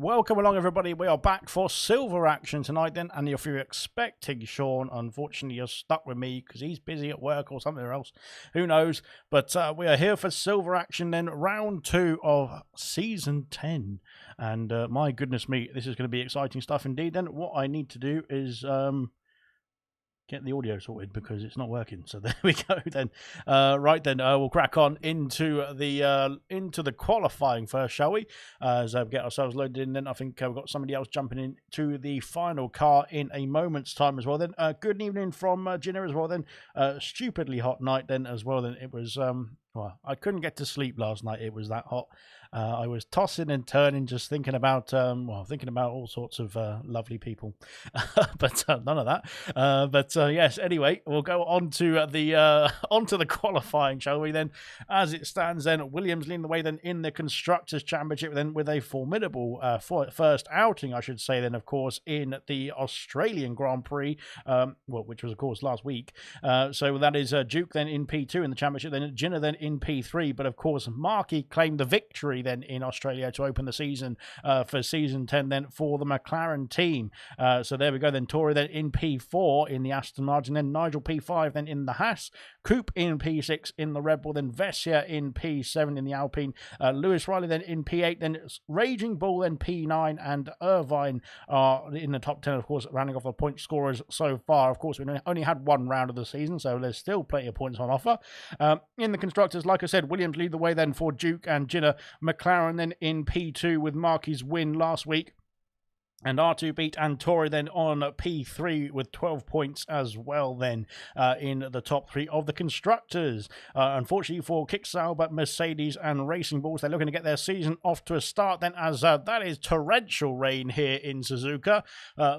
Welcome along, everybody. We are back for silver action tonight then, and if you're expecting Sean, unfortunately you're stuck with me because he's busy at work or something else. Who knows? But we are here for silver action then, round 2 of season 10. And my goodness me, this is going to be exciting stuff indeed. Then what I need to do is get the audio sorted because it's not working. So there we go then. Right then, we'll crack on into the qualifying first, shall we? As we get ourselves loaded in, then I think we've got somebody else jumping into the final car in a moment's time as well. Then good evening from Gina as well. Then stupidly hot night then as well. Then it was well, I couldn't get to sleep last night. It was that hot. I was tossing and turning, just thinking about all sorts of lovely people, but none of that. Yes. Anyway, we'll go on to the qualifying, shall we? Then, as it stands, then Williams leading the way then in the constructors' championship, then with a formidable first outing, I should say. Then, of course, in the Australian Grand Prix, which was of course last week. So that is Duke then in P2 in the championship, then Ginner then in P3. But of course, Markey claimed the victory then in Australia to open the season for season 10 then for the McLaren team. So there we go then. Tory then in P4 in the Aston Martin, then Nigel P5 then in the Haas, Coupe in P6 in the Red Bull, then Vessia in P7 in the Alpine, Lewis Riley then in P8, then Raging Bull then P9, and Irvine are in the top 10, of course, rounding off the point scorers so far. Of course, we've only had one round of the season, so there's still plenty of points on offer. In the constructors, like I said, Williams lead the way then for Duke and Ginner. McLaren then in P2 with Markey's win last week. And R2 beat and Tory then on P3 with 12 points as well then in the top 3 of the constructors. Unfortunately for Kicksauber, Mercedes and Racing Bulls, they're looking to get their season off to a start then, as that is torrential rain here in Suzuka.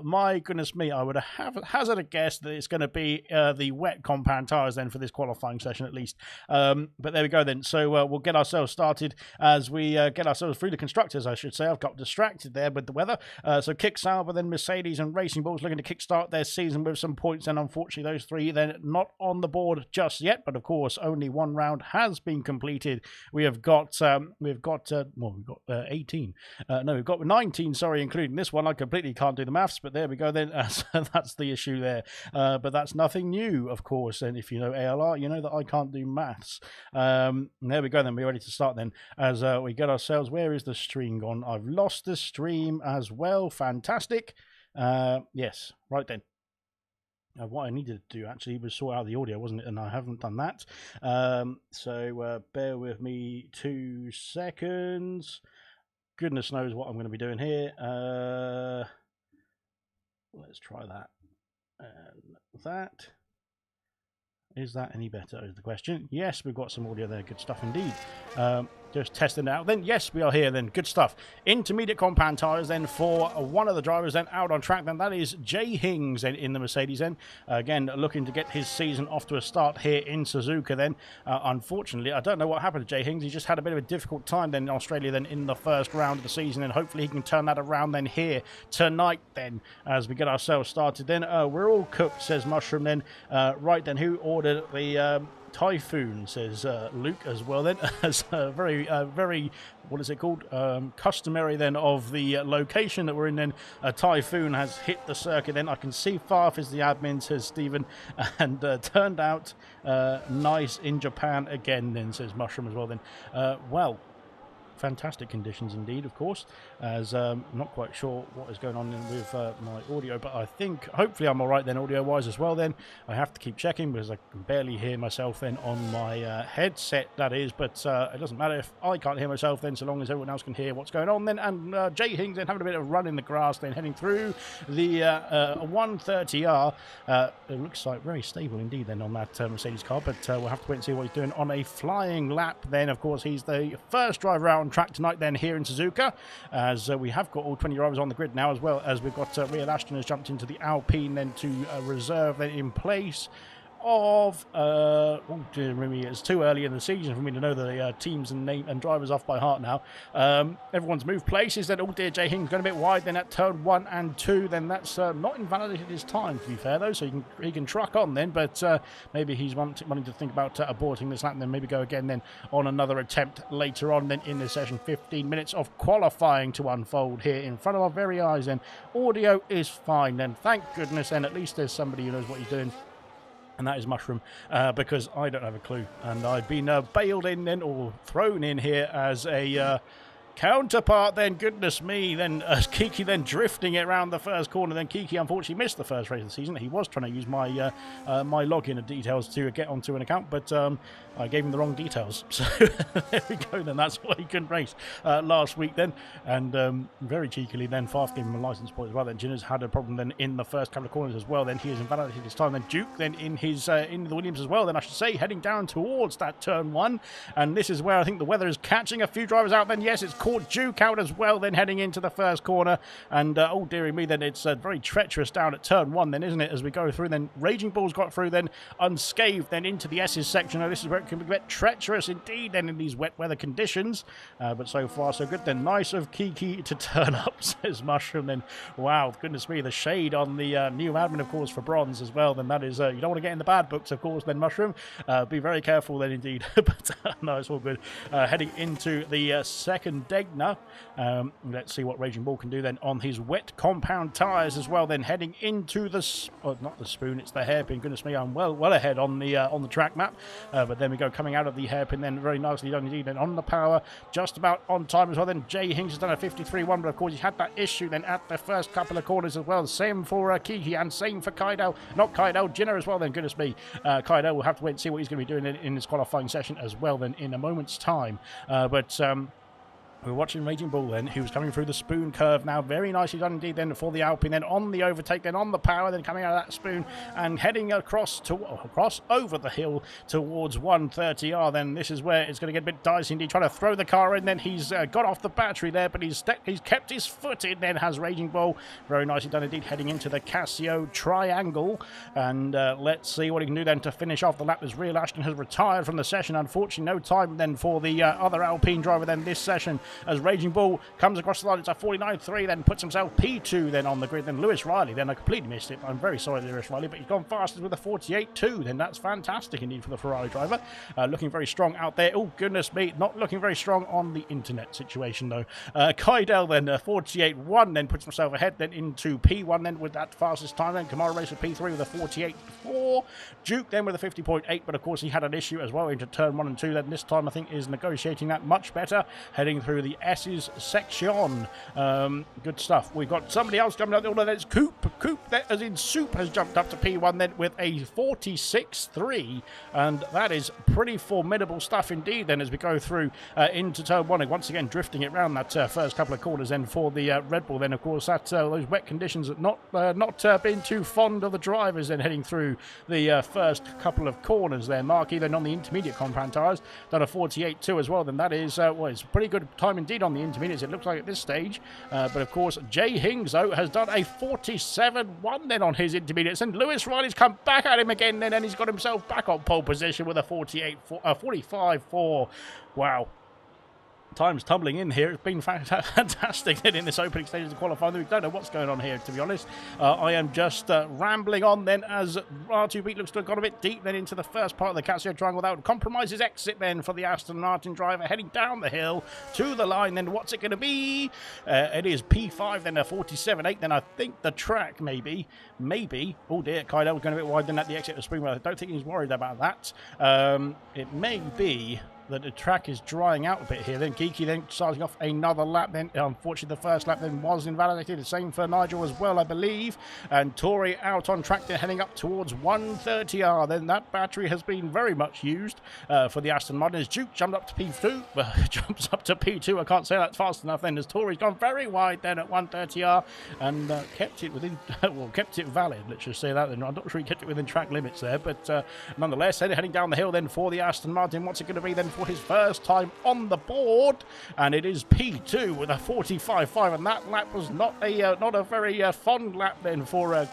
My goodness me, I would have hazard a guess that it's going to be the wet compound tyres then for this qualifying session at least. But there we go then. So we'll get ourselves started as we get ourselves through the constructors, I should say. I've got distracted there with the weather. So Kicksauber, then Mercedes and Racing Bulls looking to kickstart their season with some points, and unfortunately those three then not on the board just yet. But of course, only one round has been completed. We've got 18. No, we've got 19. Sorry, including this one. I completely can't do the maths, but there we go then. So that's the issue there. But that's nothing new, of course. And if you know ALR, you know that I can't do maths. There we go then. We're ready to start then. As we get ourselves. Where is the stream gone? I've lost the stream as well. Fantastic. Yes, right then. What I needed to do actually was sort out the audio, wasn't it? And I haven't done that. So bear with me 2 seconds. Goodness knows what I'm going to be doing here. Let's try that. And that. Is that any better is the question. Yes, we've got some audio there. Good stuff indeed. Just testing it out. Then, yes, we are here then. Good stuff. Intermediate compound tyres then for one of the drivers then out on track. Then that is Jay Hings then in the Mercedes then. Again, looking to get his season off to a start here in Suzuka then. Unfortunately, I don't know what happened to Jay Hings. He just had a bit of a difficult time then in Australia then in the first round of the season. And hopefully he can turn that around then here tonight then as we get ourselves started. Then we're all cooked, says Mushroom then. Right then, who ordered the... Typhoon, says Luke as well then, as very, what is it called, customary then of the location that we're in then. A typhoon has hit the circuit then. I can see far off as the admin, says Stephen, and turned out nice in Japan again then, says Mushroom as well then. Well, fantastic conditions indeed, of course, as I'm not quite sure what is going on with my audio, but I think hopefully I'm alright then audio wise as well then. I have to keep checking because I can barely hear myself then on my headset, that is, but it doesn't matter if I can't hear myself then, so long as everyone else can hear what's going on then. And Jay Hings then having a bit of a run in the grass then, heading through the 130R. It looks like very stable indeed then on that Mercedes car, but we'll have to wait and see what he's doing on a flying lap then. Of course, he's the first driver out on track tonight then here in Suzuka, as we have got all 20 drivers on the grid now, as well as we've got Real Ashton has jumped into the Alpine then to reserve then in place of oh dear me, it's too early in the season for me to know the teams and name and drivers off by heart now. Everyone's moved places. Then, oh dear, Jay Hing's going a bit wide then at turn 1 and 2. Then that's not invalidated his time, to be fair, though, so he can truck on then, but maybe he's wanting to think about aborting this lap and then maybe go again then on another attempt later on then in the session. 15 minutes of qualifying to unfold here in front of our very eyes. Then audio is fine then, thank goodness, and at least there's somebody who knows what he's doing, and that is Mushroom, because I don't have a clue, and I've been bailed in then, or thrown in here as a counterpart then, goodness me. Then Kiki then drifting it around the first corner. Then Kiki unfortunately missed the first race of the season. He was trying to use my my login details to get onto an account, but I gave him the wrong details, so there we go then. That's why he couldn't race last week then, and very cheekily then Farf gave him a license point as well. Then Jinners had a problem then in the first couple of corners as well. Then he has invalidated his time. Then Duke then in his in the Williams as well, then I should say, heading down towards that turn 1, and this is where I think the weather is catching a few drivers out. Then yes, it's caught Duke out as well then heading into the first corner, and oh dearie me, then it's very treacherous down at turn 1 then, isn't it, as we go through. Then Raging Bull's got through then unscathed then into the S's section. Now this is where it can be a bit treacherous indeed then in these wet weather conditions, but so far so good then. Nice of Kiki to turn up, says Mushroom. Then wow, goodness me, the shade on the new admin of course for bronze as well. Then that is you don't want to get in the bad books of course then, Mushroom. Be very careful then indeed. But no, it's all good. Heading into the second Degner. Let's see what Raging Bull can do then on his wet compound tyres as well. Then heading into the not the spoon, it's the hairpin. Goodness me, I'm well ahead on the track map. But then we go coming out of the hairpin then, very nicely done indeed. Then on the power, just about on time as well. Then Jay Hings has done a 53.1, but of course he had that issue then at the first couple of corners as well. Same for Kiki and same for Kaidel. Not Kaidel, Jinner as well then. Goodness me, Kaidel will have to wait and see what he's going to be doing in his qualifying session as well then in a moment's time. We're watching Raging Bull then, who's coming through the spoon curve now. Very nicely done indeed then for the Alpine. Then on the overtake, then on the power, then coming out of that spoon and heading across over the hill towards 130R. Then this is where it's going to get a bit dicey indeed. Trying to throw the car in. Then he's got off the battery there, but he's kept his foot in. Then has Raging Bull. Very nicely done indeed, heading into the Casio Triangle. And let's see what he can do then to finish off the lap, as Real Ashton has retired from the session. Unfortunately, no time then for the other Alpine driver then this session, as Raging Bull comes across the line. It's a 49.3, then puts himself P2 then on the grid. Then Lewis Riley, then I completely missed it. I'm very sorry, Lewis Riley, but he's gone fastest with a 48.2. Then that's fantastic indeed for the Ferrari driver. Looking very strong out there. Oh, goodness me, not looking very strong on the internet situation, though. Kaidel then 48.1, then puts himself ahead then into P1 then with that fastest time. Then Kamara race with P3 with a 48.4. Duke then with a 50.8, but of course he had an issue as well into turn 1 and 2. Then this time I think is negotiating that much better, heading through the S's section. Good stuff. We've got somebody else coming out. Although that's Coop, as in Soup, has jumped up to P1 then with a 46.3, and that is pretty formidable stuff indeed then as we go through into turn 1, and once again drifting it around that first couple of corners then for the Red Bull. Then of course that those wet conditions that not been too fond of the drivers then heading through the first couple of corners there. Marky then on the intermediate compound tyres done a 48.2 as well. Then that is well, it's a pretty good time indeed on the intermediates, it looks like at this stage. But of course Jay Hings though has done a 47.1 then on his intermediates, and Lewis Riley's come back at him again then, and he's got himself back on pole position with a 45.4. Wow. Time's tumbling in here. It's been fantastic in this opening stages of qualifying. We don't know what's going on here, to be honest. I am just rambling on then as R2B looks to have got a bit deep then into the first part of the Casio Triangle. That would compromise his exit then for the Aston Martin driver heading down the hill to the line. Then what's it going to be? It is P5 then a 47.8. Then I think the track maybe. Oh dear, Kaidel's going a bit wide then at the exit of Springwell. I don't think he's worried about that. It may be that the track is drying out a bit here. Then Geeky then starting off another lap. Then unfortunately the first lap then was invalidated. The same for Nigel as well, I believe. And Tory out on track. They're heading up towards 130R. Then that battery has been very much used for the Aston Martin. As Duke jumped up to P2, jumps up to P2. I can't say that's fast enough. Then as Tory's gone very wide then at 130R and kept it within, well, kept it valid. Let's just say that. Then I'm not sure he kept it within track limits there, but nonetheless, heading down the hill then for the Aston Martin. What's it going to be then for his first time on the board, and it is P2 with a 45.5, and that lap was not a very fond lap then for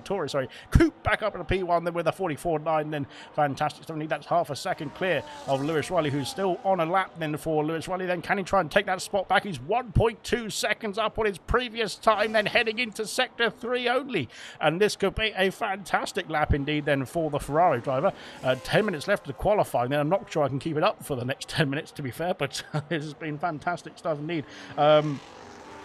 Tory. Sorry, Coop back up in a P1 then with a 44.9. Then fantastic stuff. That's half a second clear of Lewis Riley, who's still on a lap then for Lewis Riley. Then can he try and take that spot back? He's 1.2 seconds up on his previous time, then heading into sector 3 only, and this could be a fantastic lap indeed then for the Ferrari driver. 10 minutes left to qualify. Then I'm not sure I can keep it up for the next 10 minutes, to be fair, but this has been fantastic stuff indeed.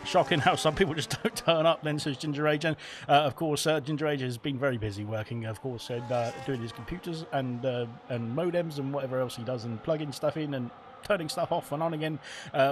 Shocking how some people just don't turn up then, says Ginger Age. And of course, Ginger Age has been very busy working, of course, and doing his computers and modems and whatever else he does, and plugging stuff in and turning stuff off and on again,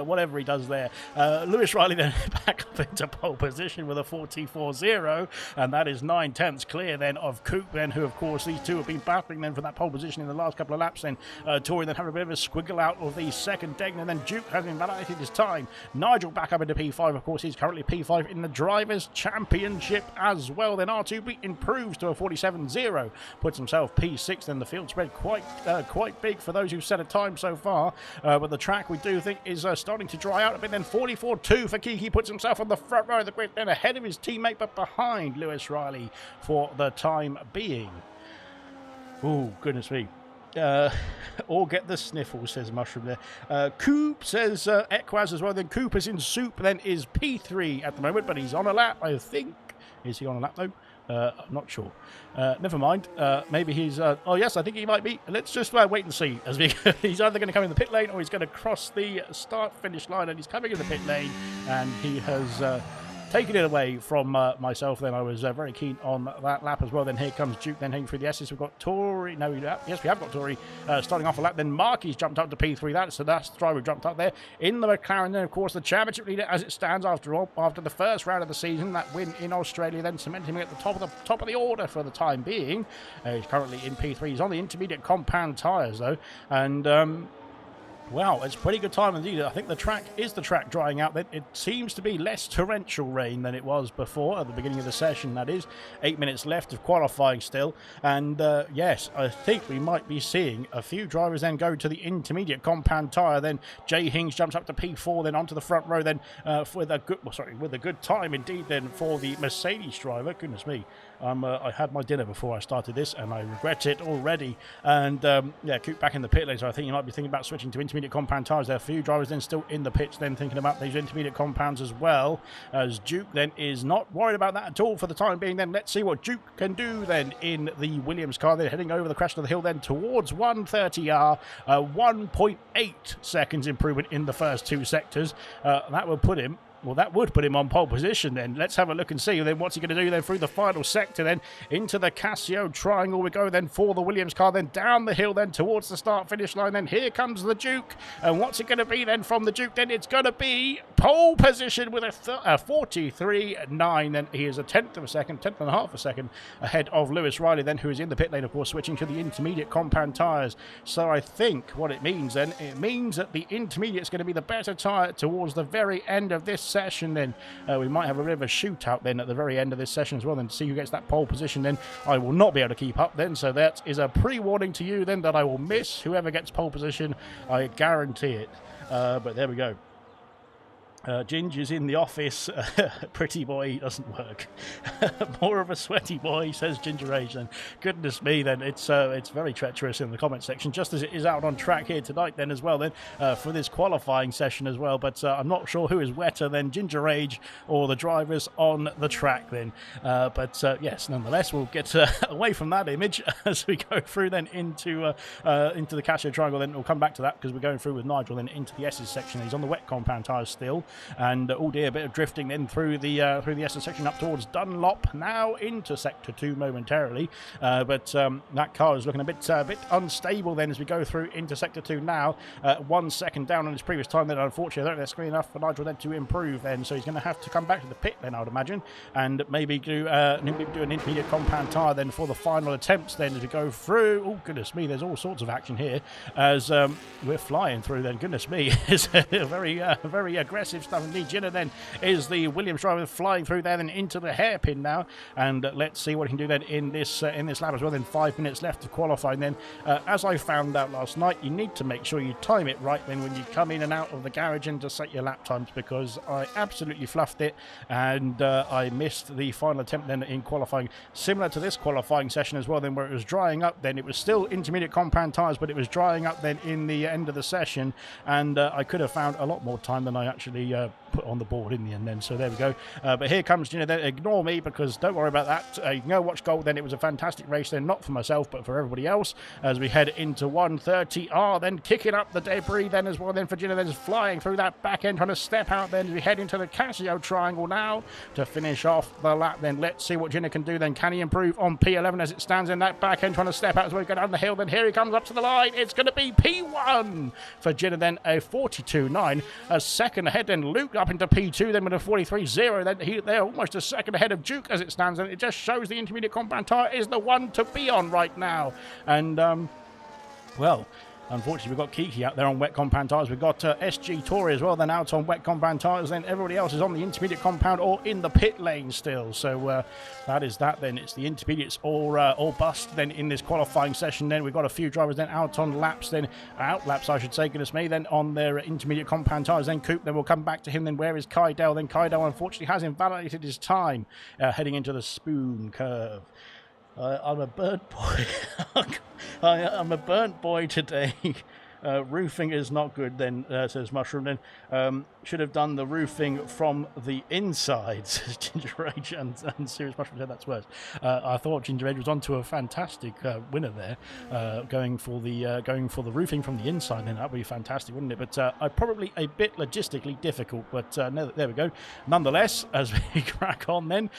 whatever he does there. Lewis Riley then back up into pole position with a 44.0, and that is 9/10 clear then of Coop then, who of course these two have been battling then for that pole position in the last couple of laps. Then Tory then having a bit of a squiggle out of the second deck, and then Duke has invalidated his time. Nigel back up into P5, of course he's currently P5 in the Drivers' Championship as well. Then R2B improves to a 47.0, puts himself P6. Then the field spread quite big for those who've set a time so far. But the track we do think is starting to dry out a bit. Then 44.2 for Kiki, puts himself on the front row of the grid, then ahead of his teammate but behind Lewis Riley for the time being. Oh, goodness me. Or get the sniffles, says Mushroom there. Coop says Equaz as well. Then Coop is in soup, then is P3 at the moment, but he's on a lap, I think. Is he on a lap though? I'm not sure. Never mind. Maybe he's... oh, yes, I think he might be. Let's just wait and see. As he's either going to come in the pit lane or he's going to cross the start-finish line, and he's coming in the pit lane, and he has... taking it away from myself. Then I was very keen on that lap as well. Then here comes Duke, then heading through the S's. We've got Tory. No, yes, we have got Tory starting off a lap. Then Marky's jumped up to P3. That's the driver jumped up there in the McLaren. Then, of course, the championship leader as it stands after the first round of the season. That win in Australia then cementing him at the top of the order for the time being. He's currently in P3. He's on the intermediate compound tyres, though. And... wow, it's a pretty good time indeed. I think the track drying out. It seems to be less torrential rain than it was before at the beginning of the session, that is. 8 minutes left of qualifying still. And yes, I think we might be seeing a few drivers then go to the intermediate compound tyre. Then Jay Hings jumps up to P4, then onto the front row, then with a good time indeed then for the Mercedes driver. Goodness me. I had my dinner before I started this, and I regret it already. And yeah, Coop back in the pit lane, so I think you might be thinking about switching to intermediate compound tyres. There are a few drivers then still in the pits, then thinking about these intermediate compounds as well. As Duke then is not worried about that at all for the time being. Then let's see what Duke can do then in the Williams car. They're heading over the crest of the hill then towards 130R, 1.8 seconds improvement in the first two sectors. That would put him on pole position then. Let's have a look and see. Then what's he going to do then through the final sector then into the Casio triangle we go then for the Williams car, then down the hill then towards the start finish line. Then here comes the Duke, and what's it going to be then from the Duke? Then it's going to be pole position with a 43.9. Then he is a tenth and a half a second ahead of Lewis Riley then, who is in the pit lane, of course, switching to the intermediate compound tyres. So I think what it means then, it means that the intermediate is going to be the better tyre towards the very end of this session. Then we might have a bit of a shootout then at the very end of this session as well, then to see who gets that pole position. Then I will not be able to keep up then, so that is a pre-warning to you then that I will miss whoever gets pole position. I guarantee it. But there we go. Ginger's in the office. Pretty boy doesn't work. More of a sweaty boy, says Ginger Age. Then goodness me, then it's very treacherous in the comment section, just as it is out on track here tonight then as well then for this qualifying session as well. But I'm not sure who is wetter than Ginger Age or the drivers on the track then. But yes, nonetheless, we'll get away from that image as we go through then into the Casio triangle. Then we'll come back to that because we're going through with Nigel then into the S's section. He's on the wet compound tyres still. And oh dear, a bit of drifting then through the S's section up towards Dunlop, now into sector 2 momentarily. But that car is looking a bit unstable then as we go through into sector 2 now. 1 second down on his previous time then, unfortunately. I don't think that's screen enough for Nigel then to improve then, so he's going to have to come back to the pit then, I would imagine, and maybe do an intermediate compound tyre then for the final attempts then as we go through. Oh goodness me, there's all sorts of action here as we're flying through then. Goodness me, it's a very aggressive impressive stuff indeed. Jenner then is the Williams driver flying through there, then into the hairpin now, and let's see what he can do then in this lap as well. Then 5 minutes left to qualify. And then, as I found out last night, you need to make sure you time it right then when you come in and out of the garage and to set your lap times, because I absolutely fluffed it, and I missed the final attempt then in qualifying, similar to this qualifying session as well, then where it was drying up. Then it was still intermediate compound tyres, but it was drying up then in the end of the session, and I could have found a lot more time than I actually put on the board in the end then. So there we go. But here comes, you know, ignore me, because don't worry about that. You can go watch gold then. It was a fantastic race then, not for myself but for everybody else, as we head into 130R, then kicking up the debris then as well then for Gina, then is flying through that back end, trying to step out then as we head into the Casio triangle now to finish off the lap. Then let's see what Gina can do then. Can he improve on P11 as it stands in that back end, trying to step out as we go down the hill? Then here he comes up to the line. It's going to be P1 for Gina then, a 42.9, a second ahead then Luke up into P2 then with a 43.0. Then they're almost a second ahead of Duke as it stands, and it just shows the intermediate compound tyre is the one to be on right now. And well, unfortunately, we've got Kiki out there on wet compound tyres. We've got SG Tory as well, then out on wet compound tyres. Then everybody else is on the intermediate compound or in the pit lane still. So that is that then. It's the intermediates all bust then in this qualifying session. Then we've got a few drivers then out on laps, then out laps, I should say, goodness me, then on their intermediate compound tyres. Then Coop, then we'll come back to him. Then where is Kydell? Then Kydell unfortunately has invalidated his time heading into the spoon curve. I'm a burnt boy. I'm a burnt boy today. Roofing is not good then, says Mushroom. Then should have done the roofing from the inside, says Ginger Age, and Serious Mushroom said that's worse. I thought Ginger Age was onto a fantastic winner there, going for the roofing from the inside. Then that would be fantastic, wouldn't it? But probably a bit logistically difficult. But no, there we go. Nonetheless, as we crack on, then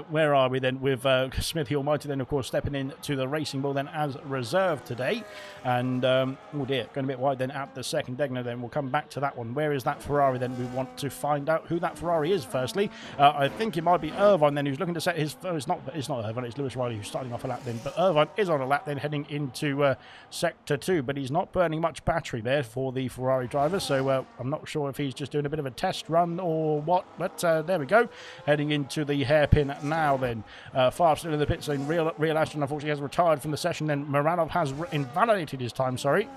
where are we then with Smithy Almighty? Then of course stepping into the racing ball then as reserve today, and oh dear, going a bit wide then at the second Degner. Then we'll come back to that one. Where is that Ferrari? Then we want to find out who that Ferrari is firstly. I think it might be Irvine then, who's looking to set his... Oh, it's not Irvine, it's Lewis Riley who's starting off a lap then. But Irvine is on a lap then heading into Sector 2. But he's not burning much battery there for the Ferrari driver. So I'm not sure if he's just doing a bit of a test run or what. But there we go. Heading into the hairpin now then. Far still in the pit lane. Real Ashton unfortunately has retired from the session. Then Moranov has invalidated his time, sorry.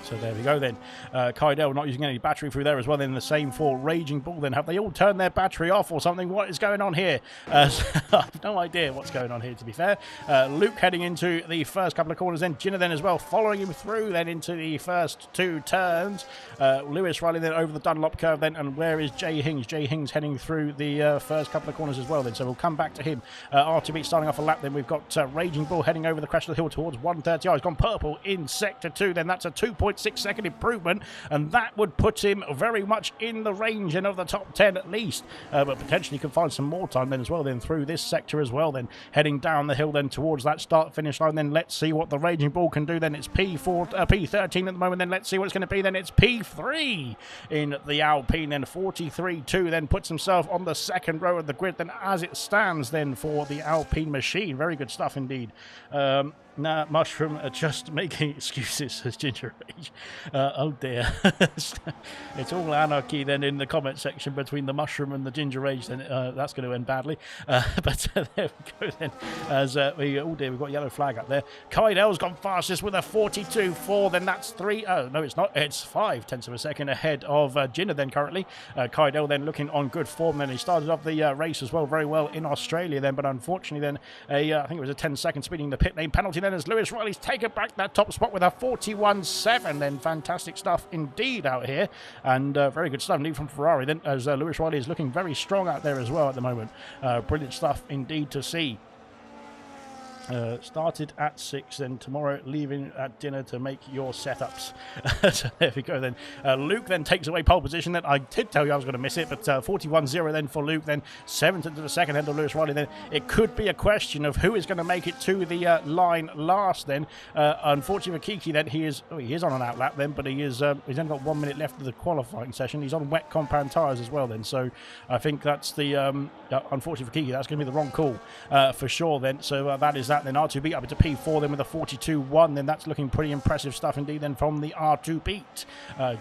So there we go then. Kydell not using any battery through there as well. Then the same for Raging Bull. Then have they all turned their battery off or something? What is going on here? So I have no idea what's going on here, to be fair. Luke heading into the first couple of corners. Then Ginner then as well following him through then into the first two turns. Lewis Riley then over the Dunlop curve then. And where is Jay Hings? Jay Hings heading through the first couple of corners as well then. So we'll come back to him. RTB starting off a lap. Then we've got Raging Bull heading over the crest of the hill towards 130. Oh, he's gone purple in Sector 2. Then that's a 2.6-second improvement, and that would put him very much in the range and of the top 10 at least, but potentially can find some more time then as well then through this sector as well, then heading down the hill then towards that start finish line. Then let's see what the Raging Bull can do. Then it's P13 at the moment. Then let's see what it's going to be. Then it's P3 in the Alpine. Then 43.2 then puts himself on the second row of the grid then as it stands then for the Alpine machine. Very good stuff indeed. Nah, Mushroom just making excuses, says Ginger Age. Oh dear. It's all anarchy then in the comment section between the Mushroom and the Ginger Age. Then that's going to end badly. But there we go then. As oh dear, we've got a yellow flag up there. Kydell's gone fastest with a 42.4. Then that's 3. Oh no, it's not. It's 0.5 of a second ahead of Ginner then currently. Kydell then looking on good form. Then he started off the race as well very well in Australia then, but unfortunately then I think it was a 10-second speeding the pit lane penalty then, as Lewis Riley's taken back that top spot with a 41.7. Then fantastic stuff indeed out here, and very good stuff indeed from Ferrari then, as Lewis Riley is looking very strong out there as well at the moment. Brilliant stuff indeed to see. Started at 6, then tomorrow leaving at dinner to make your setups. So there we go then. Luke then takes away pole position. Then I did tell you I was going to miss it, but 41.0 then for Luke. Then 7th into the second end of Lewis Riley. Then it could be a question of who is going to make it to the line last. Then unfortunately for Kiki, then he is on an outlap then, but he's only got 1 minute left of the qualifying session. He's on wet compound tyres as well then. So I think that's the unfortunately for Kiki, that's going to be the wrong call for sure then. So that is that. that. Then R2 Beat up into P4 then with a 42.1. Then that's looking pretty impressive stuff indeed then from the R2 Beat.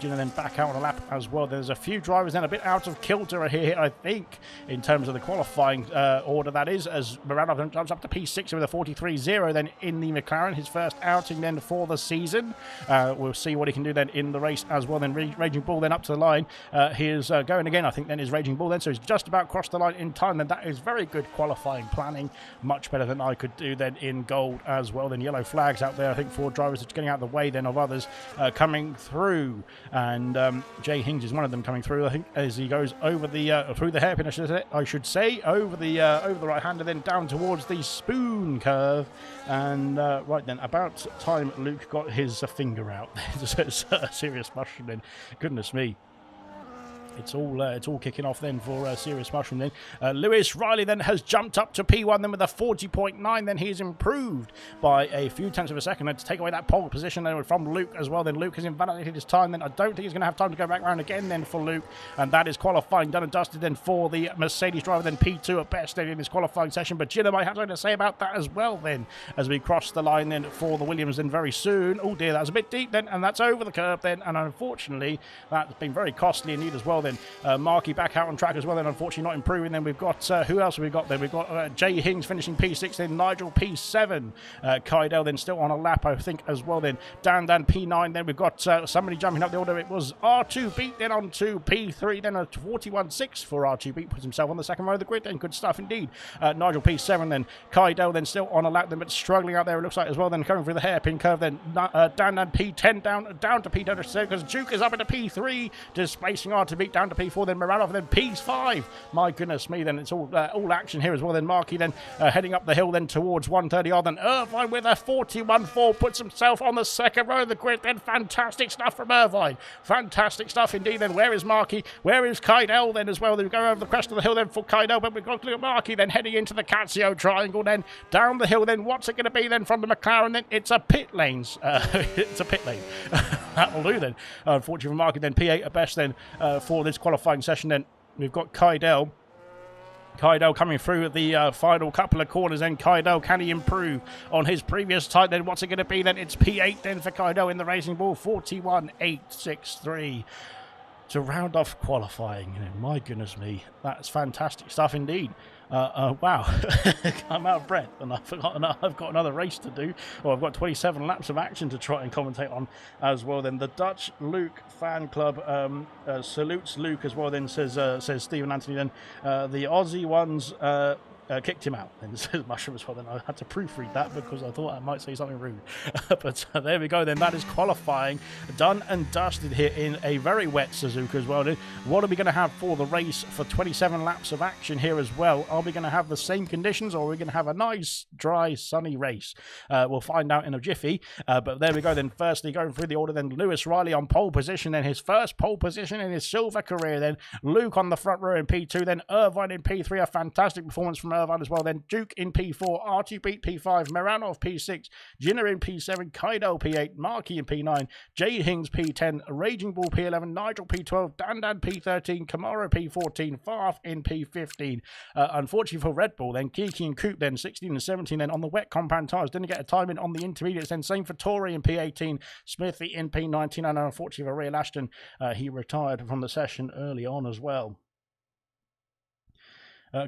Gina then back out on a lap as well. There's a few drivers then a bit out of kilter here, I think, in terms of the qualifying order, that is, as Moranov then jumps up to P6 with a 43.0 then in the McLaren, his first outing then for the season. We'll see what he can do then in the race as well. Then Raging Bull then up to the line. He is going again, I think, then is Raging Bull then, so he's just about crossed the line in time. Then that is very good qualifying planning, much better than I could do then in gold as well. Then yellow flags out there, I think, for drivers that's getting out of the way then of others coming through, and Jay Hings is one of them coming through, I think, as he goes over the through the hairpin, I should say, over the right hander, then down towards the spoon curve, and right then, about time Luke got his finger out. It's a serious mushroom then. Goodness me. It's all kicking off then for Serious Mushroom then. Lewis Riley then has jumped up to P1 then with a 40.9. Then he's improved by a few tenths of a second then to take away that pole position then from Luke as well. Then Luke has invalidated his time. Then I don't think he's going to have time to go back round again then for Luke. And that is qualifying done and dusted then for the Mercedes driver. Then P2 at best then in this qualifying session. But Gina might have something to say about that as well then as we cross the line then for the Williams then very soon. Oh dear, that was a bit deep then, and that's over the curb then. And unfortunately, that's been very costly indeed as well then. Markey back out on track as well, then unfortunately not improving. Then we've got, who else have we got then? We've got Jay Hings finishing P6, then Nigel P7, Kydell then still on a lap, I think, as well. Then Dan P9, then we've got somebody jumping up the order. It was R2 Beat then on to P3, then a 41.6 for R2 Beat, puts himself on the second row of the grid then. Good stuff indeed. Nigel P7, then Kydell then still on a lap then, but struggling out there it looks like as well, then coming through the hairpin curve. Then Dan P10 down to P10 because Duke is up into P3, displacing R2 Beat down to P4, then Moranov, then P5. My goodness me, then it's all action here as well. Then Markey then heading up the hill then towards 130 odd. Then Irvine with a 41.4 puts himself on the second row of the grid. Then fantastic stuff from Irvine. Fantastic stuff indeed. Then where is Markey? Where is Kydell then as well? They go over the crest of the hill then for Kydell, but we've got to look at Markey then heading into the Casio triangle. Then down the hill, then what's it going to be then from the McLaren? Then it's a pit lanes. It's a pit lane. That'll do then. Unfortunately for Markey, then P8 at best then for this qualifying session. Then we've got Kydell coming through at the final couple of corners. Then Kydell, can he improve on his previous time? Then what's it going to be? Then it's P8 then for Kydell in the Racing Bull, 41.863 to round off qualifying. My goodness me, that's fantastic stuff indeed. Wow, I'm out of breath and I've got another race to do. Well, I've got 27 laps of action to try and commentate on as well. Then the Dutch Luke fan club salutes Luke as well. Then says Stephen Anthony. Then the Aussie ones kicked him out. And it says Mushroom as well. Then I had to proofread that because I thought I might say something rude. But there we go. Then that is qualifying done and dusted here in a very wet Suzuka as well. Then what are we going to have for the race for 27 laps of action here as well? Are we going to have the same conditions, or are we going to have a nice, dry, sunny race? We'll find out in a jiffy. But there we go. Then firstly, going through the order, then Lewis Riley on pole position, then his first pole position in his silver career. Then Luke on the front row in P2, then Irvine in P3, a fantastic performance from Irvine as well. Then Duke in P4, Archie Beat P5, Moranov P6, Gina in P7, Kydell P8, Markey in P9, Jade Hings P10, Raging Bull P11, Nigel P12, Dan P13, Kamara P14, Farf in P15. Unfortunately for Red Bull, then Kiki and Coop then 16 and 17, then on the wet compound tyres, didn't get a time in on the intermediates. Then same for Tory in P18, Smithy in P19, and unfortunately for Real Ashton, he retired from the session early on as well.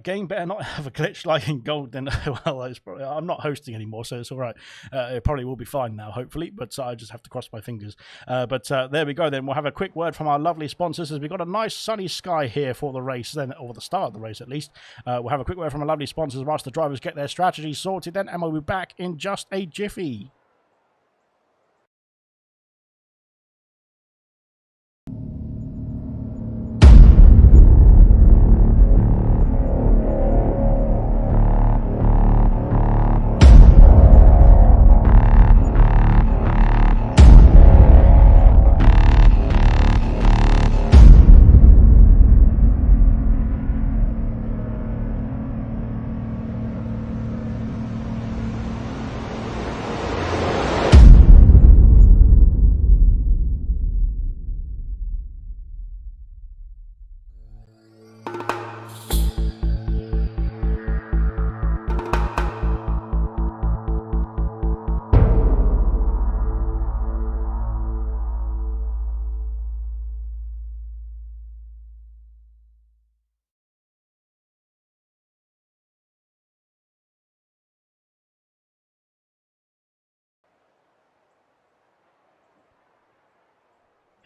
Game better not have a glitch like in gold. Then well, I'm not hosting anymore, so it's all right. It probably will be fine now, hopefully, but I just have to cross my fingers. But there we go. Then we'll have a quick word from our lovely sponsors, as we've got a nice sunny sky here for the race, then, or the start of the race at least. We'll have a quick word from our lovely sponsors whilst the drivers get their strategy sorted. Then, and we'll be back in just a jiffy.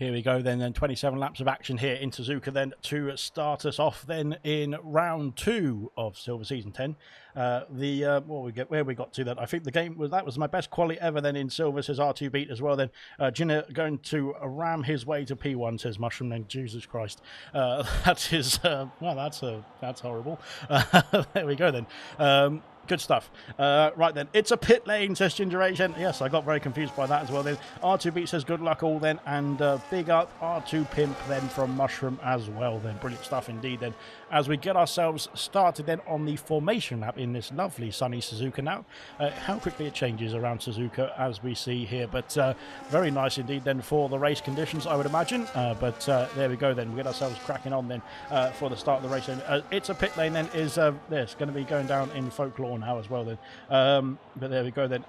Here we go then 27 laps of action here in Suzuka then to start us off then in round 2 of Silver Season 10. Where we got to then, I think the game was my best quality ever then in Silver, says R2 Beat as well then. Jinner going to ram his way to P1, says Mushroom then. Jesus Christ. That is, well, that's horrible. There we go then. Good stuff. Right then, it's a pit lane, says Ginger Asian. Yes, I got very confused by that as well then. R2 Beat says good luck all then, and big up R2 Pimp then from Mushroom as well then. Brilliant stuff indeed then. As we get ourselves started then on the formation lap in this lovely sunny Suzuka now. How quickly it changes around Suzuka as we see here, but very nice indeed then for the race conditions, I would imagine. But there we go then. We get ourselves cracking on then for the start of the race. It's a pit lane then is this going to be going down in folklore now as well then, but there we go then.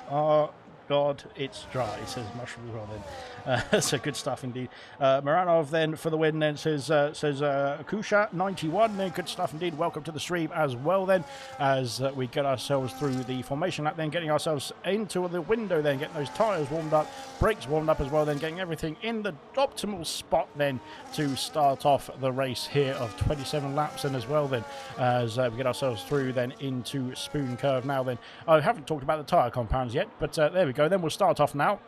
Oh God, it's dry, says Mushroom as well then. So good stuff indeed. Moranov then for the win then, says Kusha 91 then. Good stuff indeed. Welcome to the stream as well then, as we get ourselves through the formation lap then, getting ourselves into the window then, getting those tyres warmed up, brakes warmed up as well then, getting everything in the optimal spot then to start off the race here of 27 laps and as well then, as we get ourselves through then into Spoon Curve now then. I haven't talked about the tyre compounds yet, but there we go then. We'll start off now.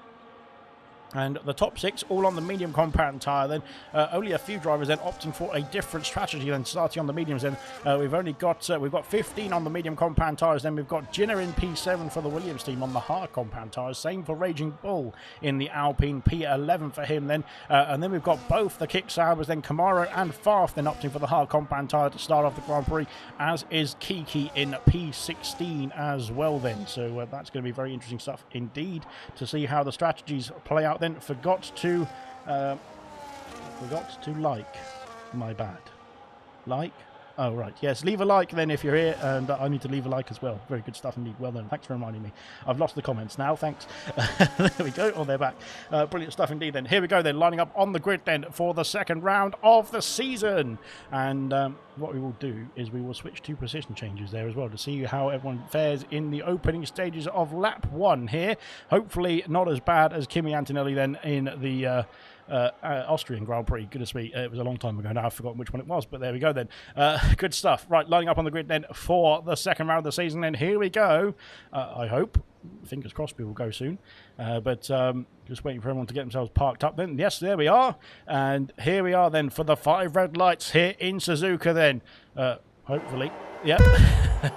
And the top 6 all on the medium compound tyre then. Only a few drivers then opting for a different strategy than starting on the mediums then. We've got 15 on the medium compound tyres, then we've got Jinner in P7 for the Williams team on the hard compound tyres. Same for Raging Bull in the Alpine, P11 for him then. And then we've got both the Kick Saubers, then Camaro and Farf then opting for the hard compound tyre to start off the Grand Prix, as is Kiki in P16 as well then. So that's going to be very interesting stuff indeed to see how the strategies play out then. Forgot to like. My bad. Like? Oh, right. Yes, leave a like then if you're here, and I need to leave a like as well. Very good stuff indeed. Well done. Thanks for reminding me. I've lost the comments now. Thanks. There we go. Oh, they're back. Brilliant stuff indeed then. Here we go then, lining up on the grid then for the second round of the season. And what we will do is we will switch to position changes there as well to see how everyone fares in the opening stages of lap 1 here. Hopefully not as bad as Kimi Antonelli then in the Austrian Grand Prix. Goodness me, it was a long time ago now. I've forgotten which one it was, but there we go then. Good stuff. Right, lining up on the grid then for the second round of the season. Then here we go. I hope, fingers crossed, we will go soon. But just waiting for everyone to get themselves parked up then. Yes, there we are. And here we are then for the 5 red lights here in Suzuka then. Hopefully. Yep.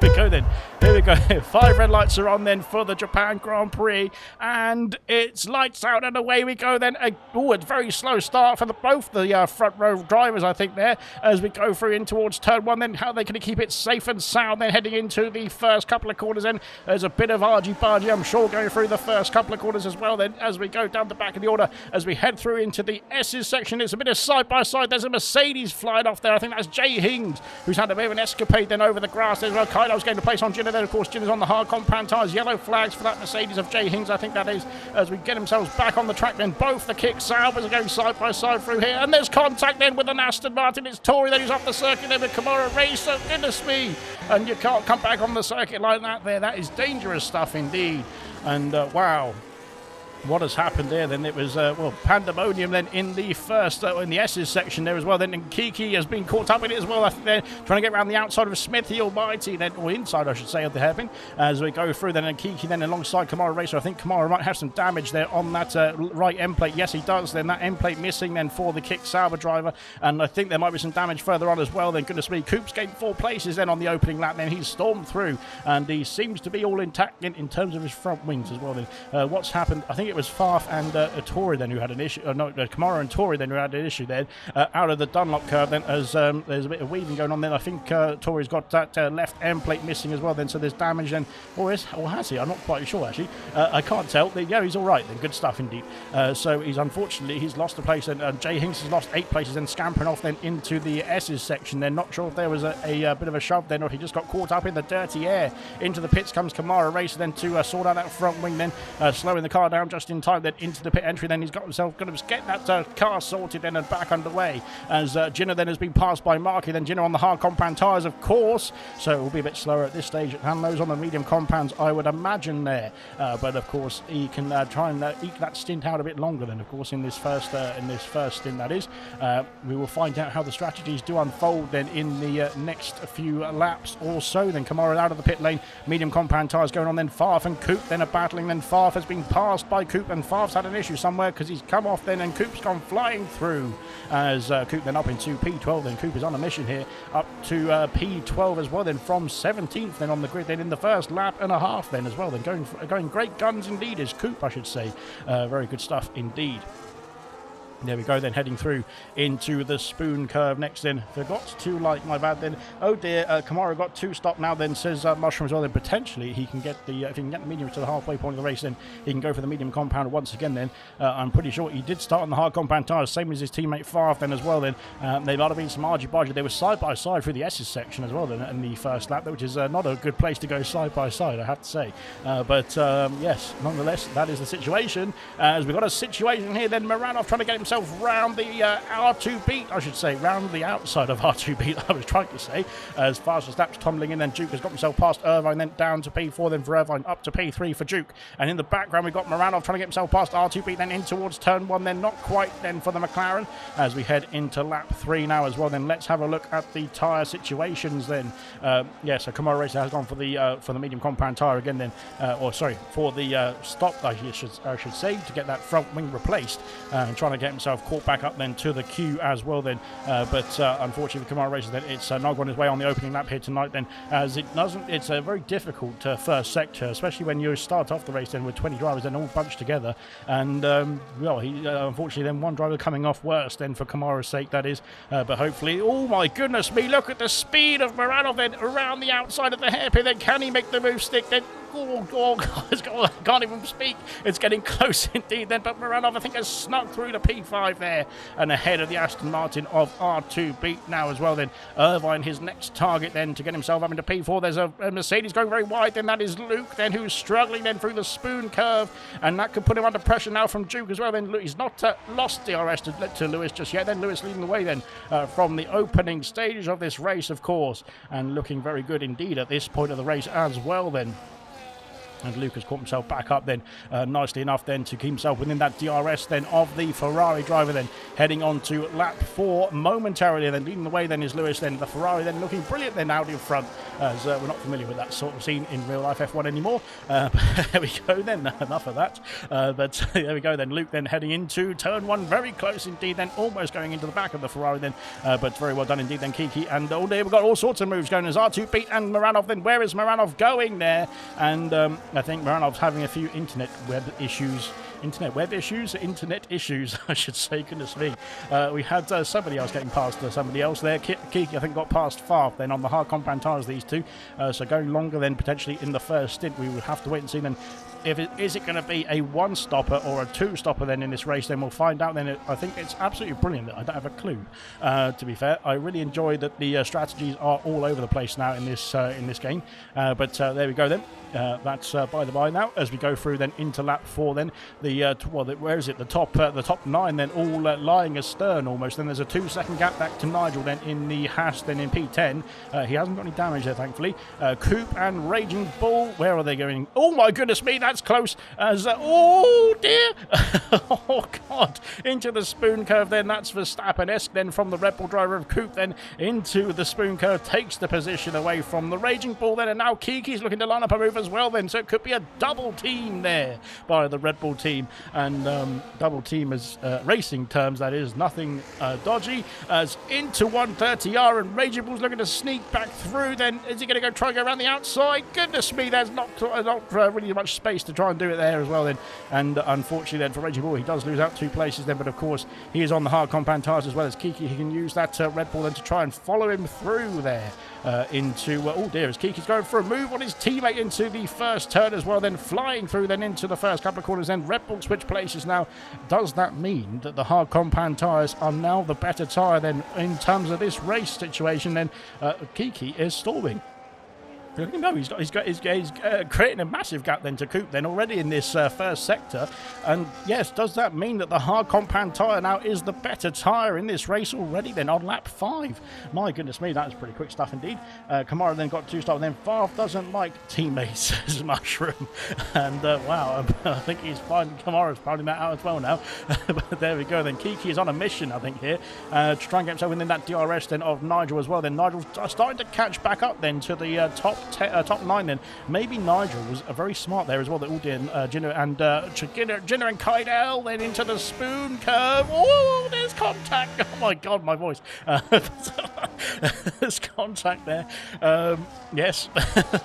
There we go then. Here we go. 5 red lights are on then for the Japan Grand Prix. And it's lights out and away we go then. Oh, a very slow start for both the front row drivers, I think, there. As we go through in towards turn 1 then. How are they going to keep it safe and sound then heading into the first couple of corners then. There's a bit of argy-bargy, I'm sure, going through the first couple of corners as well then. As we go down the back of the order. As we head through into the S's section. It's a bit of side-by-side. There's a Mercedes flying off there. I think that's Jay Hings, who's had a bit of an escapade then over the grass. There's Kaido's going to place on Jinner then. Of course, Jinner's on the hard compound tyres. Yellow flags for that Mercedes of Jay Hings, I think that is, as we get themselves back on the track then. Both the Kick Saubers are going side by side through here. And there's contact then with an Aston Martin. It's Tory then who's off the circuit then with Camaro Racer. Goodness me. And you can't come back on the circuit like that there. That is dangerous stuff indeed. And wow. What has happened there then? It was pandemonium then in the first in the S's section there as well then, and Kiki has been caught up in it as well. I think they're trying to get around the outside of Smith, the Almighty then, or inside I should say, of the hairpin, as we go through then, and Kiki then alongside Kamara Racer. I think Kamara might have some damage there on that right end plate. Yes, he does then. That end plate missing then for the Kick Sauber driver, and I think there might be some damage further on as well then. Goodness me, Coops gained 4 places then on the opening lap then. He's stormed through and he seems to be all intact in terms of his front wings as well then. What's happened, I think it was Farf and Tori then who had an issue, Kamara and Tori then who had an issue then out of the Dunlop curve then, as there's a bit of weaving going on then. I think Tori's got that left end plate missing as well then, so there's damage then, or has he? I'm not quite sure actually. I can't tell. Yeah, he's all right then. Good stuff indeed. So he's lost a place, and Jay Hinks has lost 8 places and scampering off then into the S's section then. Not sure if there was a bit of a shove then, or if he just got caught up in the dirty air. Into the pits comes Kamara Racer then to sort out that front wing then, slowing the car down just in time then into the pit entry. Then he's got himself going to get that car sorted then and back underway as Jinner then has been passed by Marky. Then Jinner on the hard compound tyres, of course, so it will be a bit slower at this stage. And those on the medium compounds, I would imagine there, but of course he can try and eke that stint out a bit longer than, of course, in this first stint. That is, we will find out how the strategies do unfold then in the next few laps or so. Then Kamara out of the pit lane, medium compound tyres going on. Then Farf and Coop then are battling. Then Farf has been passed by Coop, and Farf's had an issue somewhere because he's come off then, and Coop's gone flying through as Coop then up into P12. Then Coop is on a mission here up to P12 as well, then from 17th then on the grid then in the first lap and a half then as well. Then going great guns indeed is Coop, I should say. Very good stuff indeed. There we go, then heading through into the spoon curve next. Then forgot to like my bad then. Oh dear, Kamara got 2 stop now then, says Mushroom as well. Then potentially he can get the, if he can get the medium to the halfway point of the race, then he can go for the medium compound once again then. I'm pretty sure he did start on the hard compound tyres, same as his teammate Farf then as well then. There might have been some argy-bargy. They were side by side through the S's section as well then in the first lap, which is not a good place to go side by side, I have to say. But yes, nonetheless, that is the situation. As we've got a situation here then, Moranov trying to get himself round the R2 beat, I should say, round the outside of R2 beat, I was trying to say, as fast as laps tumbling in. Then Duke has got himself past Irvine, then down to P4, then for Irvine up to P3 for Duke. And in the background we've got Moranov trying to get himself past R2 beat, then in towards turn 1, then not quite then for the McLaren as we head into lap 3 now as well. Then let's have a look at the tyre situations then. Yeah, so Kamara Racer has gone for the medium compound tyre again then, or sorry, for the stop, I should say, to get that front wing replaced, and trying to get himself caught back up then to the queue as well then, but unfortunately the Kamara Racer then, it's not on his way on the opening lap here tonight then, as it's a very difficult first sector, especially when you start off the race then with 20 drivers then all bunched together, and well, he unfortunately then one driver coming off worse then for Kamara's sake, that is, but hopefully, oh my goodness me, look at the speed of Moranov then around the outside of the hairpin. Then can he make the move stick then? Oh God, I can't even speak. It's getting close indeed then, but Moranov I think has snuck through the P5 there and ahead of the Aston Martin of R2 beat now as well then. Irvine his next target then to get himself up into P4. There's a Mercedes going very wide then, that is Luke then who's struggling then through the spoon curve, and that could put him under pressure now from Duke as well then. He's not lost DRS to Lewis just yet then. Lewis leading the way then from the opening stage of this race, of course, and looking very good indeed at this point of the race as well then. And Luke has caught himself back up then, nicely enough then to keep himself within that DRS then of the Ferrari driver then, heading on to lap 4 momentarily. Then leading the way then is Lewis then, the Ferrari then looking brilliant then out in front, as we're not familiar with that sort of scene in real life F1 anymore. But there we go then, enough of that. But there we go then, Luke then heading into turn 1, very close indeed then, almost going into the back of the Ferrari then, but very well done indeed then Kiki. And oh dear, we've got all sorts of moves going as R2 beat and Moranov then. Where is Moranov going there? And I think Moranov's having a few internet issues, I should say, goodness me. We had somebody else getting past somebody else there. Kiki, I think, got past Farf then on the hard compound tyres, these two. So going longer then potentially in the first stint. We would have to wait and see then. Is it going to be a 1-stopper or a 2-stopper then in this race? Then we'll find out then. I think it's absolutely brilliant. I don't have a clue, to be fair. I really enjoy that the strategies are all over the place now in this game. But there we go then. That's by the by now as we go through then into lap 4 then. Where is it? The top 9 then all lying astern almost. Then there's a 2-second gap back to Nigel then in the Haas then in P10. He hasn't got any damage there, thankfully. Coop and Raging Bull, where are they going? Oh my goodness me, that's close as oh dear. Oh God, into the spoon curve then. That's Verstappen-esque then from the Red Bull driver of Coop then into the spoon curve, takes the position away from the Raging Bull then, and now Kiki's looking to line up a move as well then, so it could be a double team there by the Red Bull team, and double team as racing terms, that is, nothing dodgy, as into 130R, and Raging Bull's looking to sneak back through then. Is he going to try and go around the outside? Goodness me, there's not really much space to try and do it there as well then, and unfortunately then for Raging Bull he does lose out 2 places then, but of course he is on the hard compound tyres as well as Kiki. He can use that Red Bull then to try and follow him through there into oh dear, as Kiki's going for a move on his teammate into the first turn as well, then flying through then into the first couple of corners. Then Red Bull switch places now. Does that mean that the hard compound tyres are now the better tyre then in terms of this race situation? Then Kiki is stalling. No, he's creating a massive gap then to Coop then already in this first sector. And yes, does that mean that the hard compound tyre now is the better tyre in this race already then on lap 5? My goodness me, that is pretty quick stuff indeed. Kamara then got 2 stops, then Favre doesn't like teammates, says Mushroom. And wow, I think he's finding Kamara's finding that out as well now. But there we go then. Kiki is on a mission, I think, here to try and get himself within that DRS then of Nigel as well. Then Nigel's starting to catch back up then to the top 9 then. Maybe Nigel was very smart there as well. That all did Jinner and Kydell then into the spoon curve. Oh, there's contact. Oh my god, my voice. There's contact there. Yes,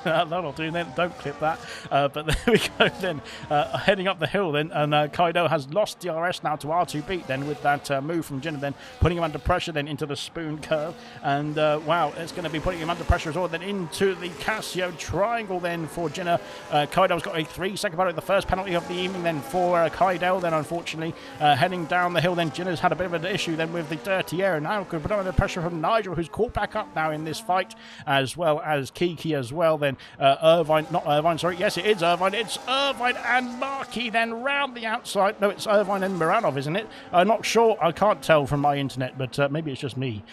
that'll do then. Don't clip that. But there we go then. Heading up the hill then, and Kydell has lost DRS now to R2 then with that move from Jinner then, putting him under pressure then into the spoon curve. And wow, it's going to be putting him under pressure as well then into the Casio triangle then for Jinner. Kydell's got a 3-second penalty, the first penalty of the evening then for Kydell then, unfortunately. Heading down the hill then, Jinner's had a bit of an issue then with the dirty air, and now could put under pressure from Nigel, who's caught back up now in this fight, as well as Kiki as well then. Yes, it is Irvine. It's Irvine and Markey then round the outside. No, it's Irvine and Moranov, isn't it? I'm not sure. I can't tell from my internet, but maybe it's just me.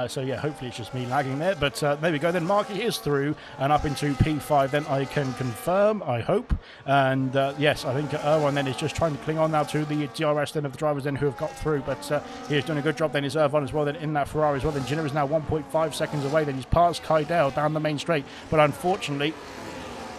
So yeah, hopefully it's just me lagging there, but there we go then. Markey is through and up into P5 then, I can confirm, I hope. And yes, I think Irvine then is just trying to cling on now to the DRS then of the drivers then who have got through, but he's doing a good job then. Is Irvine as well then in that Ferrari as well then. Jinner is now 1.5 seconds away then. He's passed Kydell down the main straight, but unfortunately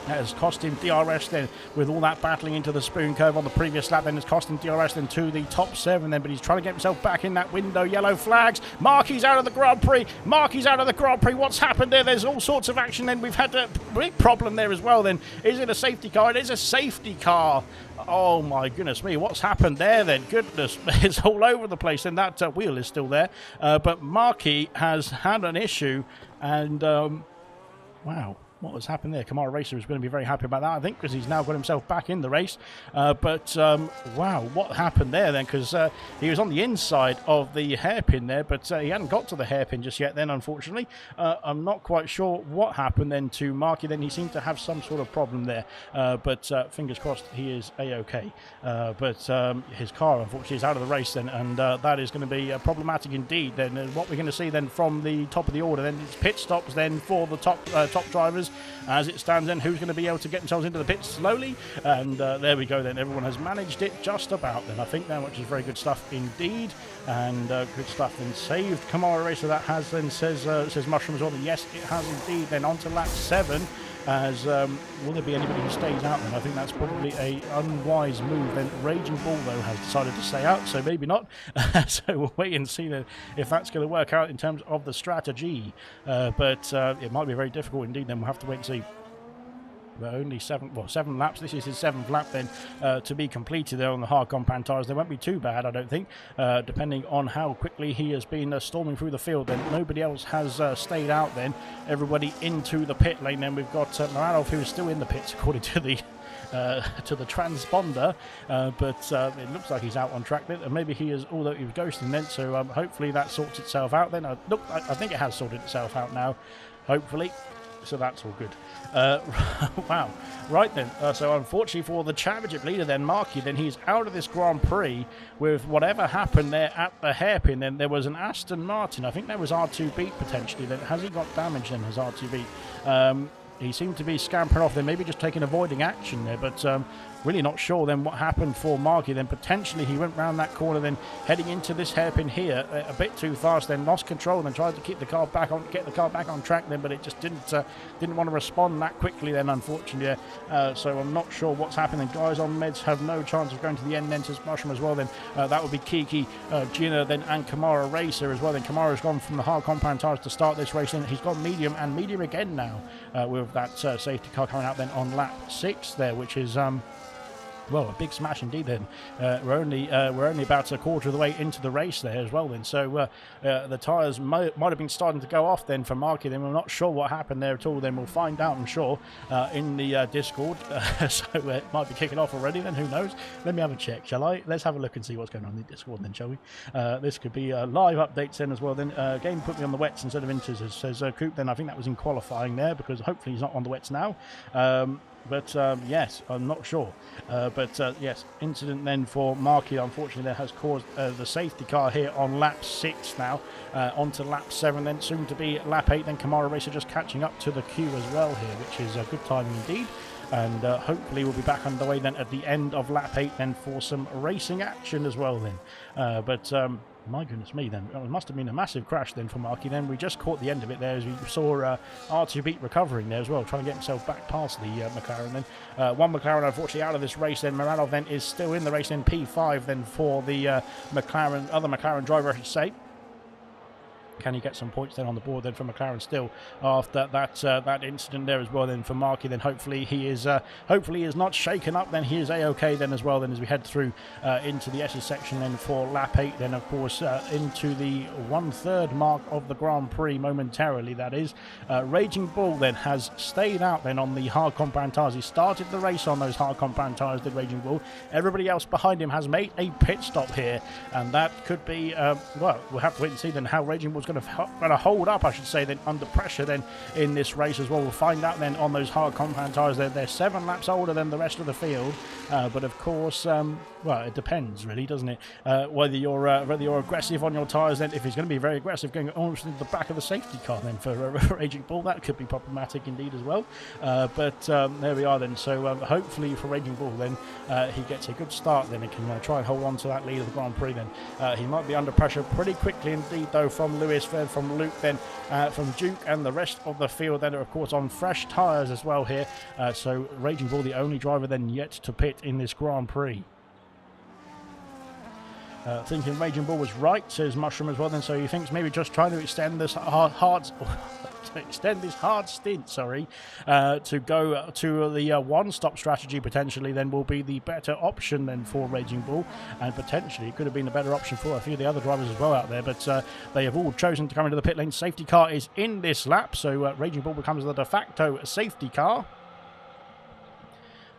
that has cost him DRS then, with all that battling into the spoon curve on the previous lap then. Has cost him DRS then to the top 7 then, but he's trying to get himself back in that window. Yellow flags. Markey's out of the Grand Prix. Markey's out of the Grand Prix. What's happened there? There's all sorts of action then. We've had a big problem there as well then. Is it a safety car? It is a safety car. Oh my goodness me, what's happened there then? Goodness, it's all over the place, and that wheel is still there. But Markey has had an issue, and wow. What has happened there? Kamara Racer is going to be very happy about that, I think, because he's now got himself back in the race. But wow, what happened there then? Because he was on the inside of the hairpin there, but he hadn't got to the hairpin just yet then, unfortunately. I'm not quite sure what happened then to Markey. Then he seemed to have some sort of problem there. But fingers crossed he is A-OK. But his car, unfortunately, is out of the race then, and that is going to be problematic indeed. Then what we're going to see then from the top of the order, then it's pit stops then for the top drivers. As it stands then, who's going to be able to get themselves into the pits slowly? And there we go then. Everyone has managed it just about then, I think now, which is very good stuff indeed. And good stuff then. Saved Kamara Racer, that has then, says Mushroom as well. Yes, it has indeed. Then on to lap 7. As will there be anybody who stays out then? I think that's probably a unwise move then. Raging Bull though has decided to stay out, so maybe not. So we'll wait and see then if that's going to work out in terms of the strategy. But it might be very difficult indeed. Then we'll have to wait and see. But only 7 laps. This is his 7th lap then to be completed there on the hard compound tyres. They won't be too bad, I don't think, depending on how quickly he has been storming through the field. Then nobody else has stayed out then. Everybody into the pit lane. Then we've got Moranov, who is still in the pits according to the transponder, but it looks like he's out on track then, and maybe he is, although he was ghosting then, so hopefully that sorts itself out then. Look, I think it has sorted itself out now, hopefully. So that's all good. Wow. Right then. So unfortunately for the championship leader then, Markey, then he's out of this Grand Prix with whatever happened there at the hairpin. Then there was an Aston Martin. I think there was R2 beat potentially. Then has he got damage then, has R2 beat? He seemed to be scampering off there, maybe just taking avoiding action there, but really not sure then what happened for Markey. Then potentially he went round that corner, then heading into this hairpin here a bit too fast, then lost control, then tried to keep the car back on, get the car back on track then, but it just didn't want to respond that quickly then, unfortunately. So I'm not sure what's happening. Guys on meds have no chance of going to the end then, says Mushroom as well. Then that would be Kiki, Jinner, then and Kamara Racer as well. Then Kamara's gone from the hard compound tyres to start this race, and he's gone medium and medium again now with that safety car coming out then on lap 6 there, which is Well, a big smash indeed then. We're only about a quarter of the way into the race there as well then. So the tyres might have been starting to go off then for Marky. Then we're not sure what happened there at all. Then we'll find out, I'm sure, in the Discord. So it might be kicking off already then, who knows. Let me have a check, shall I? Let's have a look and see what's going on in the Discord then, shall we? This could be live updates then as well then. Game put me on the wets instead of inters, says Coop. Then I think that was in qualifying there, because hopefully he's not on the wets now. But yes, I'm not sure. But yes, incident then for Marky, unfortunately, that has caused the safety car here on lap 6 now. Onto lap 7, then soon to be lap 8. Then Kamara Racer just catching up to the queue as well here, which is a good timing indeed. And hopefully we'll be back underway then at the end of lap 8 then for some racing action as well then. But my goodness me then, it must have been a massive crash then for Marky then. We just caught the end of it there as we saw R2 Beat recovering there as well, trying to get himself back past the McLaren then. One McLaren unfortunately out of this race then. Moranov then is still in the race in P5 then for the other McLaren driver, I should say. Can he get some points then on the board then for McLaren still after that incident there as well then for Marky? Then hopefully he is not shaken up. Then he is a-okay then as well then as we head through into the S's section then for lap 8 then of course into the 1/3 mark of the Grand Prix momentarily, that is. Raging Bull then has stayed out then on the hard compound tyres. He started the race on those hard compound tyres, did Raging Bull. Everybody else behind him has made a pit stop here, and that could be well, we'll have to wait and see then how Raging Bull's going to hold up, I should say, then under pressure then in this race as well. We'll find out then on those hard compound tyres. They're 7 laps older than the rest of the field, but of course, well, it depends really, doesn't it? Whether you're aggressive on your tyres, then if he's going to be very aggressive, going almost into the back of the safety car then for Raging Bull, that could be problematic indeed as well. But there we are then. So hopefully for Raging Bull then he gets a good start then. He can try and hold on to that lead of the Grand Prix then. He might be under pressure pretty quickly indeed though from Lewis, from Luke, then from Duke, and the rest of the field then are of course on fresh tyres as well here. So Raging Bull the only driver then yet to pit in this Grand Prix. Thinking Raging Bull was right, says Mushroom as well then, so he thinks maybe just trying to extend this hard stint, to go to the one-stop strategy potentially then will be the better option then for Raging Bull, and potentially it could have been a better option for a few of the other drivers as well out there, but they have all chosen to come into the pit lane. Safety car is in this lap, so Raging Bull becomes the de facto safety car.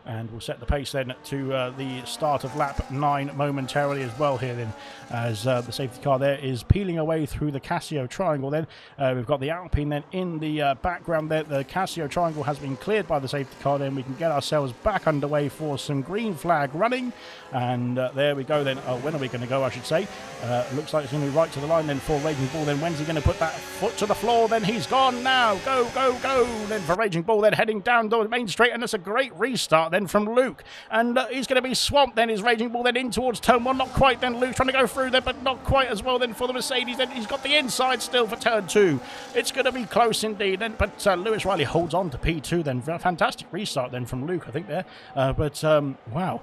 And we'll set the pace then to the start of lap 9 momentarily as well here then, as the safety car there is peeling away through the Casio triangle then. We've got the Alpine then in the background there. The Casio triangle has been cleared by the safety car then. We can get ourselves back underway for some green flag running, and there we go then. When are we going to go, I should say? Looks like it's going to be right to the line then for Raging Bull then. When's he going to put that foot to the floor then? He's gone now. Go, go, go then for Raging Bull then, heading down the main straight, and it's a great restart then from Luke, and he's going to be swamped then. Is Raging Bull then in towards turn 1? Not quite then. Luke trying to go through there, but not quite as well then for the Mercedes. Then he's got the inside still for turn 2. It's going to be close indeed then, but Lewis Riley holds on to P2 then. Fantastic restart then from Luke, I think there. But wow,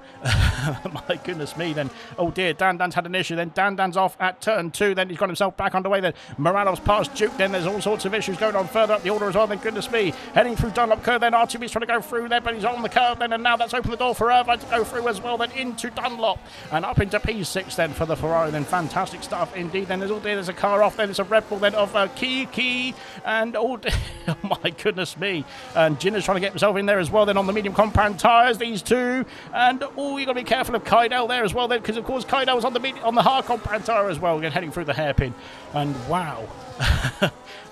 my goodness me then. Oh dear, Dan's had an issue then. Dan's off at turn 2 then. He's got himself back underway then. Moranov's past Duke then. There's all sorts of issues going on further up the order as well then. Goodness me, heading through Dunlop curve then. R2B's trying to go through there, but he's on the curve then, and now that's opened the door for Irvine to go through as well then into Dunlop and up into P6 then for the Ferrari then. Fantastic stuff indeed then. There's a car off then. It's a Red Bull then of Key, and oh my goodness me, and Jinner's trying to get himself in there as well then on the medium compound tyres, these two, and you've got to be careful of Kydell there as well then, because of course Kydell's on the hard compound tyre as well, again heading through the hairpin, and wow.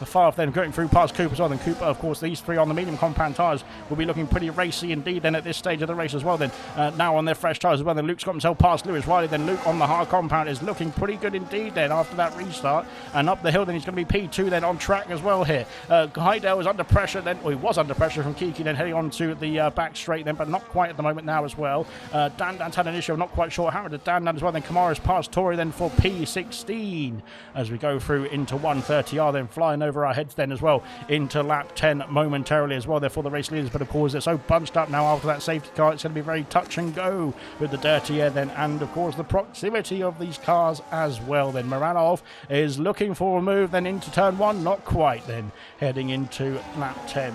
Far off then, going through past Cooper as well. Then Cooper, of course, these three on the medium compound tyres will be looking pretty racy indeed then at this stage of the race as well then. Now on their fresh tyres as well. Then Luke's got himself past Lewis Riley. Then Luke on the hard compound is looking pretty good indeed then after that restart. And up the hill then he's going to be P2 then on track as well here. Heidel is under pressure then, or he was under pressure from Kiki then heading on to the back straight then, but not quite at the moment now as well. Dan's had an issue, I'm not quite sure how did Dan as well. Then Kamara's past Tori then for P16 as we go through into 130R then flying over our heads then as well into lap 10 momentarily as well there for the race leaders, but of course they're so bunched up now after that safety car, it's going to be very touch and go with the dirty air then, and of course the proximity of these cars as well then. Moranov is looking for a move then into turn 1, not quite then, heading into lap 10.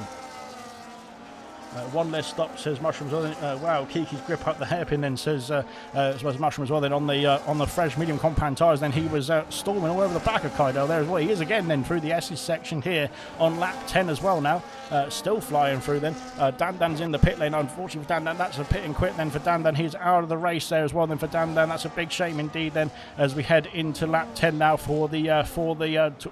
One less stop, says Mushrooms. Wow, Kiki's grip up the hairpin then, says Mushrooms. Well, then on the fresh medium compound tyres, then he was storming all over the back of Kydell there as well. He is again then through the S's section here on lap 10 as well now. Still flying through then. Dan's in the pit lane. Unfortunately for Dan, that's a pit and quit then for Dan. He's out of the race there as well then for Dan. That's a big shame indeed then as we head into lap 10 now for the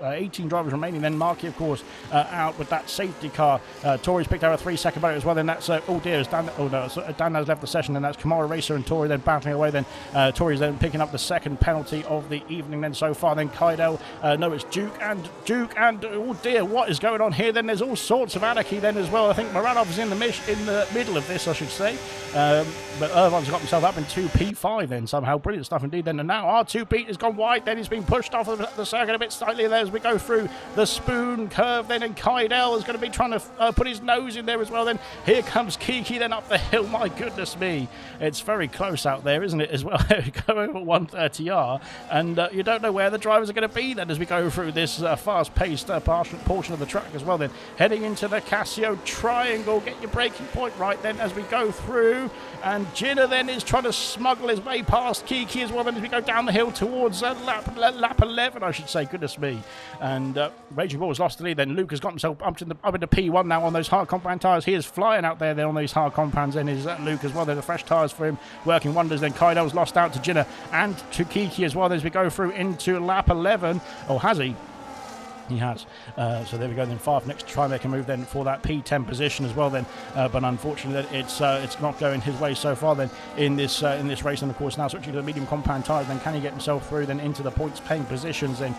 18 drivers remaining. Then Marky, of course, out with that safety car. Tori's picked out a 3-second bonus as well. Then that's oh dear, Dan has left the session. Then that's Kamara Racer and Tori then battling away. Then Tori's then picking up the second penalty of the evening. Then so far, then Kydell. No, it's Duke and oh dear, what is going on here? Then there's all sorts of anarchy then as well. I think Moranov's in the middle of this, I should say. But Irvine's got himself up in 2P5 then somehow. Brilliant stuff indeed. Then and now R2 Pete has gone wide. Then he's been pushed off of the circuit a bit slightly there as we go through the spoon curve. Then and Kydell is going to be trying to put his nose in there as well. Then here comes Kiki then up the hill. My goodness me, it's very close out there, isn't it? As well, going over 130R, and you don't know where the drivers are going to be then as we go through this fast-paced portion of the track as well. Then heading into the Casio Triangle, get your braking point right then as we go through, and Jinner then is trying to smuggle his way past Kiki as well. Then as we go down the hill towards lap 11, I should say. Goodness me, and Raging Bull has lost the lead. Then Luke has got himself up into P1 now on those hard compound tyres. He is flying out there on those hard compounds. Then is Luke as well. There's the fresh tyres for him, working wonders. Then Kydell's lost out to Jinner and to Kiki as well as we go through into lap 11. Oh, has he? He has. So there we go. Then Farf next to try and make a move then for that P10 position as well. Then, but unfortunately, it's not going his way so far. Then in this race, and of course now switching to the medium compound tyres. Then can he get himself through? Then into the points paying positions. Then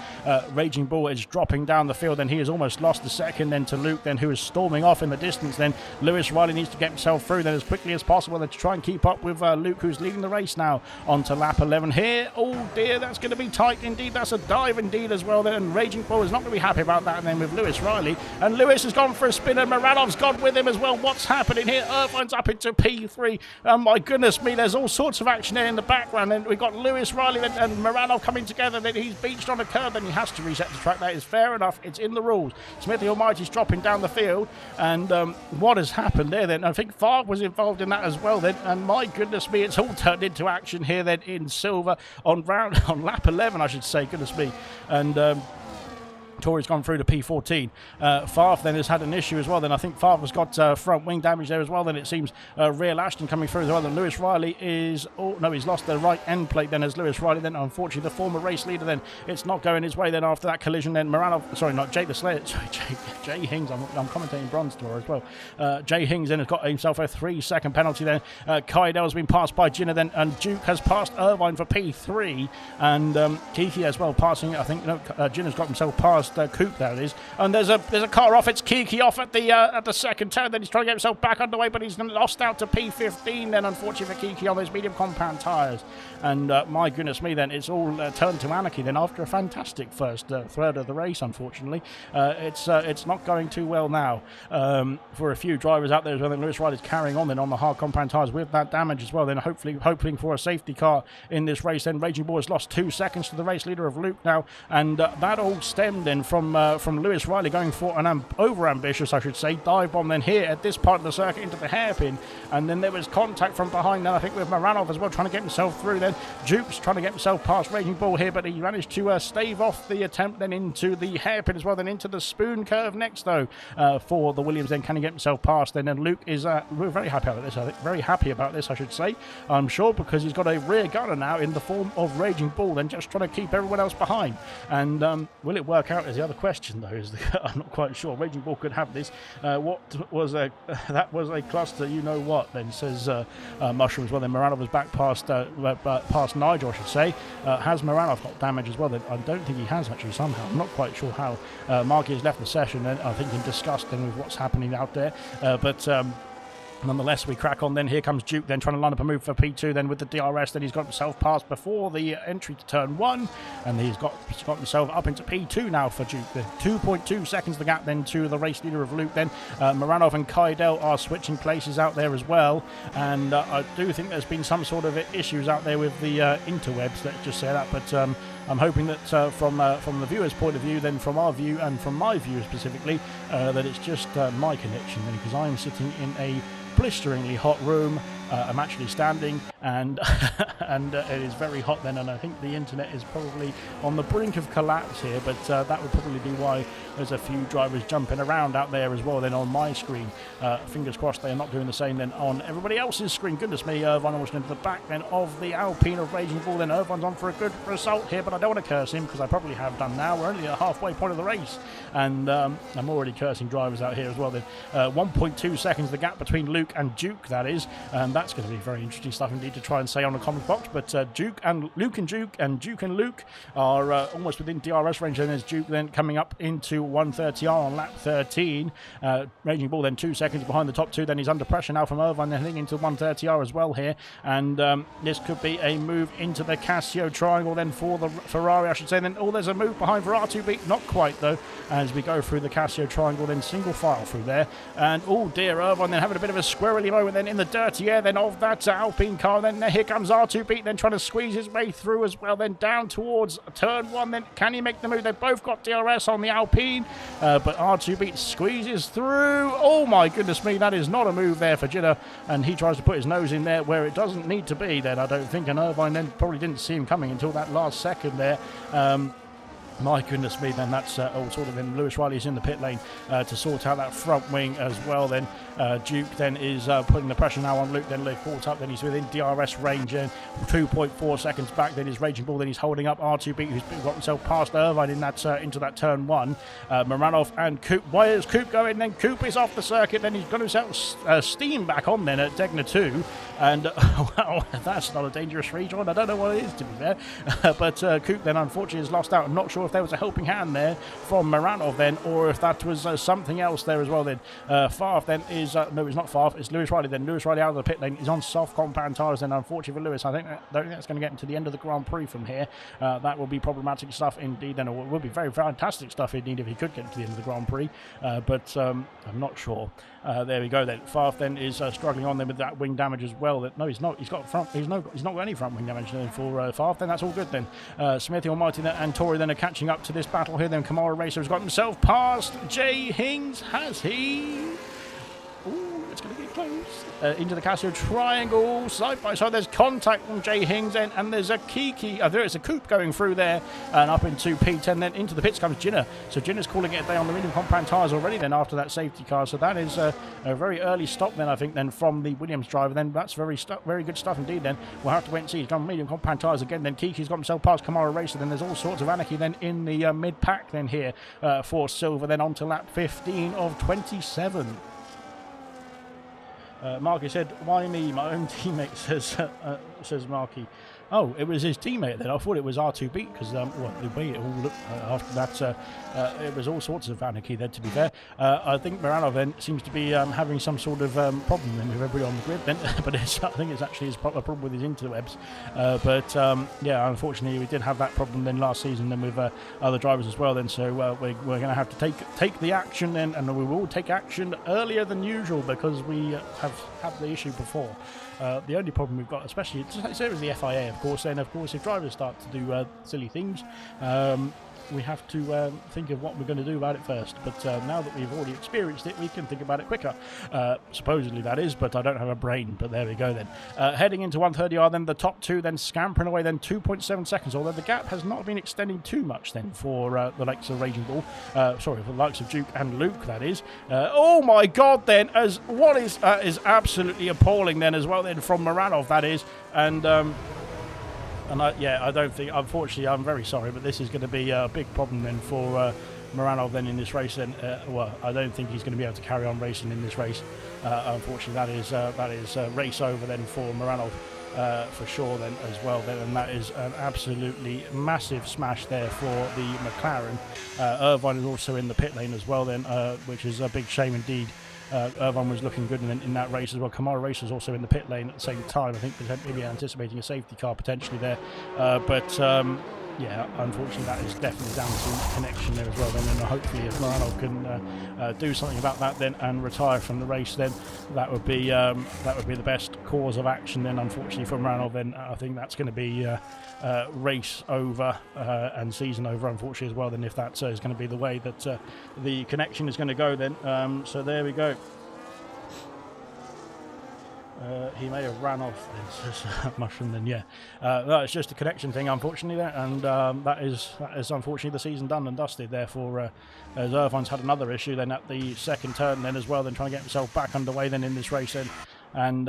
Raging Bull is dropping down the field. Then he has almost lost the second. Then to Luke. Then who is storming off in the distance. Then Lewis Riley needs to get himself through then as quickly as possible. Then to try and keep up with Luke, who's leading the race now onto lap 11 here. Oh dear, that's going to be tight indeed. That's a dive indeed as well. Then and Raging Bull is not going to be happy about that. And then with Lewis Riley, and Lewis has gone for a spin, and Moranov's gone with him as well. What's happening here? Irvine's up into P3. Oh my goodness me, there's all sorts of action there in the background. And we've got Lewis Riley and Moranov coming together. Then he's beached on a curb, and he has to reset the track. That is fair enough. It's in the rules. Smith the Almighty's dropping down the field, and what has happened there then? I think Farb was involved in that as well then, and my goodness me, it's all turned into action here then in silver on lap 11, I should say. Goodness me. And Tori's gone through to P14. Farf then has had an issue as well. Then I think Farf has got front wing damage there as well. Then it seems rear Ashton coming through as well. Then Lewis Riley is... Oh, no, he's lost the right end plate then as Lewis Riley. Then unfortunately the former race leader then it's not going his way then after that collision. Then Moranov... Sorry, not Jake the Slayer. Sorry, Jay Hings. I'm commentating Bronze tomorrow as well. Jay Hings then has got himself a 3-second penalty then. Kydell has been passed by Jinner then, and Duke has passed Irvine for P3. And Kiki as well passing... I think Jinner's got himself past Coop, that is, and there's a car off. It's Kiki off at the second turn. Then he's trying to get himself back underway, but he's lost out to P15. Then unfortunately for Kiki on those medium compound tyres, and my goodness me, then it's all turned to anarchy. Then after a fantastic first third of the race, unfortunately, it's not going too well now for a few drivers out there as well. Then Lewis Riley's carrying on then on the hard compound tyres with that damage as well. Then hoping for a safety car in this race. Then Raging Bull has lost 2 seconds to the race leader of Luke now, and that all stemmed then from Lewis Riley going for an over-ambitious, I should say, dive bomb then here at this part of the circuit into the hairpin, and then there was contact from behind then I think with Moranov as well trying to get himself through. Then Duke's trying to get himself past Raging Bull here, but he managed to stave off the attempt then into the hairpin as well, then into the spoon curve next though for the Williams. Then can he get himself past then, and Luke is we're very happy about this, I think, very happy about this I should say, I'm sure, because he's got a rear gunner now in the form of Raging Bull, then just trying to keep everyone else behind. And will it work out is the other question though. I'm not quite sure. Raging Bull could have this. What was that was a cluster, you know what then, says Mushrooms. Well then Moranov was back past Nigel, I should say. Has Moranov got damage as well? Then I don't think he has actually somehow. I'm not quite sure how. Marky has left the session and I think in disgust then with what's happening out there. But Nonetheless, we crack on then. Here comes Duke then trying to line up a move for P2 then with the DRS. Then he's got himself past before the entry to turn 1. And he's got himself up into P2 now for Duke. The 2.2 seconds the gap then to the race leader of Luke then. Moranov and Kaidel are switching places out there as well. And I do think there's been some sort of issues out there with the interwebs, let's just say that. But I'm hoping that from the viewer's point of view, then from our view and from my view specifically, that it's just my connection then, because I'm sitting in a blisteringly hot room. I'm actually standing, and and it is very hot then, and I think the internet is probably on the brink of collapse here, but that would probably be why there's a few drivers jumping around out there as well then on my screen. Fingers crossed they are not doing the same then on everybody else's screen. Goodness me, Irvine almost into the back then of the Alpine of Raging Bull. Then Irvine's on for a good result here, but I don't want to curse him because I probably have done now. We're only at the halfway point of the race, and I'm already cursing drivers out here as well then. 1.2 seconds the gap between Luke and Duke, that is, and that's going to be very interesting stuff indeed to try and say on the comment box. But Duke and Luke and Luke are almost within DRS range. And there's Duke then coming up into 130R on lap 13. Raging Bull then 2 seconds behind the top two. Then he's under pressure now from Irvine, then heading into 130R as well here. And this could be a move into the Casio triangle then for the Ferrari, I should say. Then there's a move behind for R2B, not quite though, as we go through the Casio triangle, then single file through there. And oh dear, Irvine then having a bit of a squirrely moment then in the dirty air then of that Alpine car. Then here comes R2B then trying to squeeze his way through as well, then down towards turn 1. Then can he make the move? They've both got DRS on the Alpine, but R2B squeezes through. Oh my goodness me, that is not a move there for Jitter, and he tries to put his nose in there where it doesn't need to be then, I don't think, and Irvine then probably didn't see him coming until that last second there. My goodness me, then that's all sort of in. Lewis Riley's in the pit lane to sort out that front wing as well. Then Duke then is putting the pressure now on Luke. Then Luke caught up. Then he's within DRS range and 2.4 seconds back. Then he's Raging Bull. Then he's holding up R2B, who's got himself past Irvine in that into that turn 1. Moranov and Coop. Where is Coop going? Then Coop is off the circuit. Then he's got himself steam back on then at Degner 2. And well, that's not a dangerous rejoin. I don't know what it is, to be fair. But Coop then unfortunately has lost out. I'm not sure if there was a helping hand there from Moranov then, or if that was something else there as well then. Favre then is, no, it's not Favre, it's Lewis Riley then. Lewis Riley out of the pit lane. He's on soft compound tyres then, unfortunately for Lewis. I don't think that's going to get him to the end of the Grand Prix from here. That will be problematic stuff indeed then, or it will be very fantastic stuff indeed if he could get to the end of the Grand Prix. But I'm not sure. There we go then. Favre then is struggling on then with that wing damage as well. No, he's not. He's got not got any front wing damage then for Favre. Then that's all good then. Smith, the Almighty and Tory then are catching up to this battle here. Then Kamara Racer has got himself past Jay Hings. Has he? Ooh, it's going to get close. Into the Casio triangle, side by side. There's contact from Jay Hings, and there's a there is a Coupe going through there, and up into P10. Then into the pits comes Jinner. So Jinner's calling it a day on the medium compound tyres already. Then after that safety car, so that is a very early stop. Then I think then from the Williams driver. Then that's very good stuff indeed. Then we'll have to wait and see. He's gone medium compound tyres again. Then Kiki's got himself past Kamara Racer. Then there's all sorts of anarchy then in the mid pack. Then here for Silver. Then on to lap 15 of 27. Marky said, "Why me? My own teammate," says Marky. Oh, it was his teammate then. I thought it was R2B because the way it all looked after that, it was all sorts of anarchy there, to be fair. I think Moranov then seems to be having some sort of problem then with everybody on the grid then, but I think it's actually a problem with his interwebs. Yeah, unfortunately we did have that problem then last season then with other drivers as well then, so we're going to have to take the action then, and we will take action earlier than usual because we have had the issue before. The only problem we've got, especially, so it was the FIA, of course, then, of course, if drivers start to do silly things, we have to think of what we're going to do about it first. But now that we've already experienced it, we can think about it quicker. Supposedly that is, but I don't have a brain. But there we go then. Heading into 130R, then the top two, then scampering away, then 2.7 seconds. Although the gap has not been extending too much then for the likes of Raging Bull. Sorry, for the likes of Duke and Luke, that is. Oh my God, then, as what is absolutely appalling then as well then from Moranov, that is. And I don't think, unfortunately, I'm very sorry, but this is going to be a big problem then for Moranov then in this race. Then, well, I don't think he's going to be able to carry on racing in this race. Unfortunately, that is race over then for Moranov for sure then as well. Then, and that is an absolutely massive smash there for the McLaren. Irvine is also in the pit lane as well then, which is a big shame indeed. Irvine was looking good in that race as well. Kamara Race was also in the pit lane at the same time. I think maybe anticipating a safety car potentially there. Yeah, unfortunately that is definitely down to connection there as well then, and hopefully if Maranov can do something about that then and retire from the race, then that would be the best cause of action then, unfortunately for Maranov. Then I think that's going to be race over and season over, unfortunately as well then, if that is going to be the way that the connection is going to go then. So there we go. He may have ran off this mushroom then, yeah. No, it's just a connection thing, unfortunately, there, and that is unfortunately the season done and dusted. Therefore, as Irvine's had another issue then at the second turn then as well, then trying to get himself back underway then in this race then, and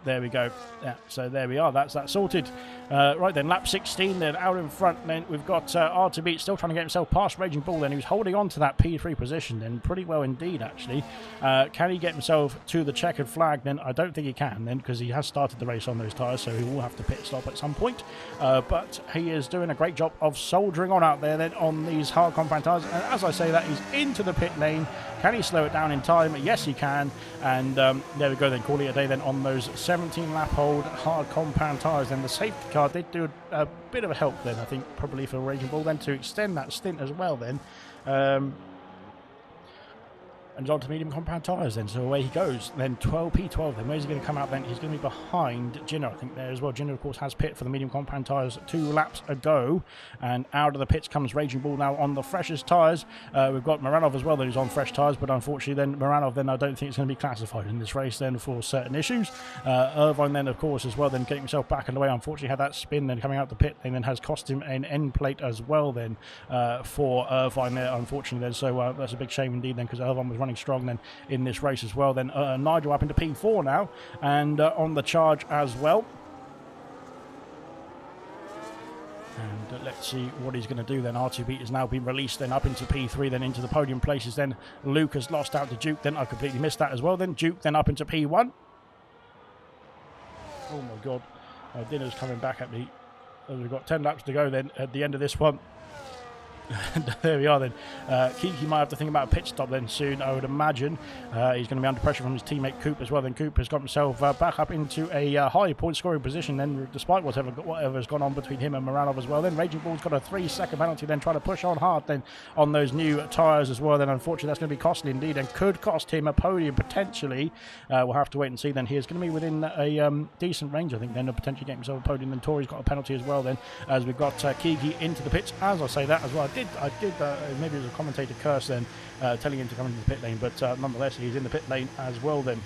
there we go. Yeah, so there we are. That's that sorted. Right then, lap 16 then, out in front then, we've got R2B still trying to get himself past Raging Bull then. He was holding on to that P3 position then pretty well indeed, actually. Can he get himself to the checkered flag then? I don't think he can then, because he has started the race on those tyres, so he will have to pit stop at some point. But he is doing a great job of soldiering on out there then on these hard compound tyres. And as I say that, he's into the pit lane. Can he slow it down in time? Yes, he can. And there we go then, call it a day then on those 17 lap hold hard compound tyres. Then the safety car did do a bit of a help then, I think, probably for Raging Bull then to extend that stint as well then. And on to medium compound tyres then, so away he goes. Then 12P12 then, where's he going to come out then? He's going to be behind Jinner, I think, there as well. Jinner, of course, has pit for the medium compound tyres 2 laps ago. And out of the pits comes Raging Bull now on the freshest tyres. We've got Maranov as well that is on fresh tyres, but unfortunately then Maranov then I don't think it's going to be classified in this race then for certain issues. Irvine then, of course, as well, then getting himself back in the way. Unfortunately had that spin then coming out the pit and then has cost him an end plate as well then for Irvine there, unfortunately then. So that's a big shame indeed then, because Irvine was running strong then in this race as well then. Nigel up into P4 now and on the charge as well. And let's see what he's going to do then. R2B has now been released then up into P3 then into the podium places then. Luke has lost out to Duke then. I completely missed that as well then. Duke then up into P1. Oh my god. Dinner's coming back at me. We've got 10 laps to go then at the end of this one. There we are then. Kiki might have to think about a pit stop then soon, I would imagine. He's going to be under pressure from his teammate Coop as well. Then Coop has got himself back up into a high point scoring position then, despite whatever has gone on between him and Maranov as well. Then Raging Bull's got a 3-second penalty then, trying to push on hard then on those new tyres as well. Then unfortunately that's going to be costly indeed and could cost him a podium potentially. We'll have to wait and see then. He is going to be within a decent range, I think, then to potentially get himself a podium. Then Tori's got a penalty as well then, as we've got Kiki into the pits. As I say that as well, I did maybe it was a commentator curse then telling him to come into the pit lane, but nonetheless he's in the pit lane as well then.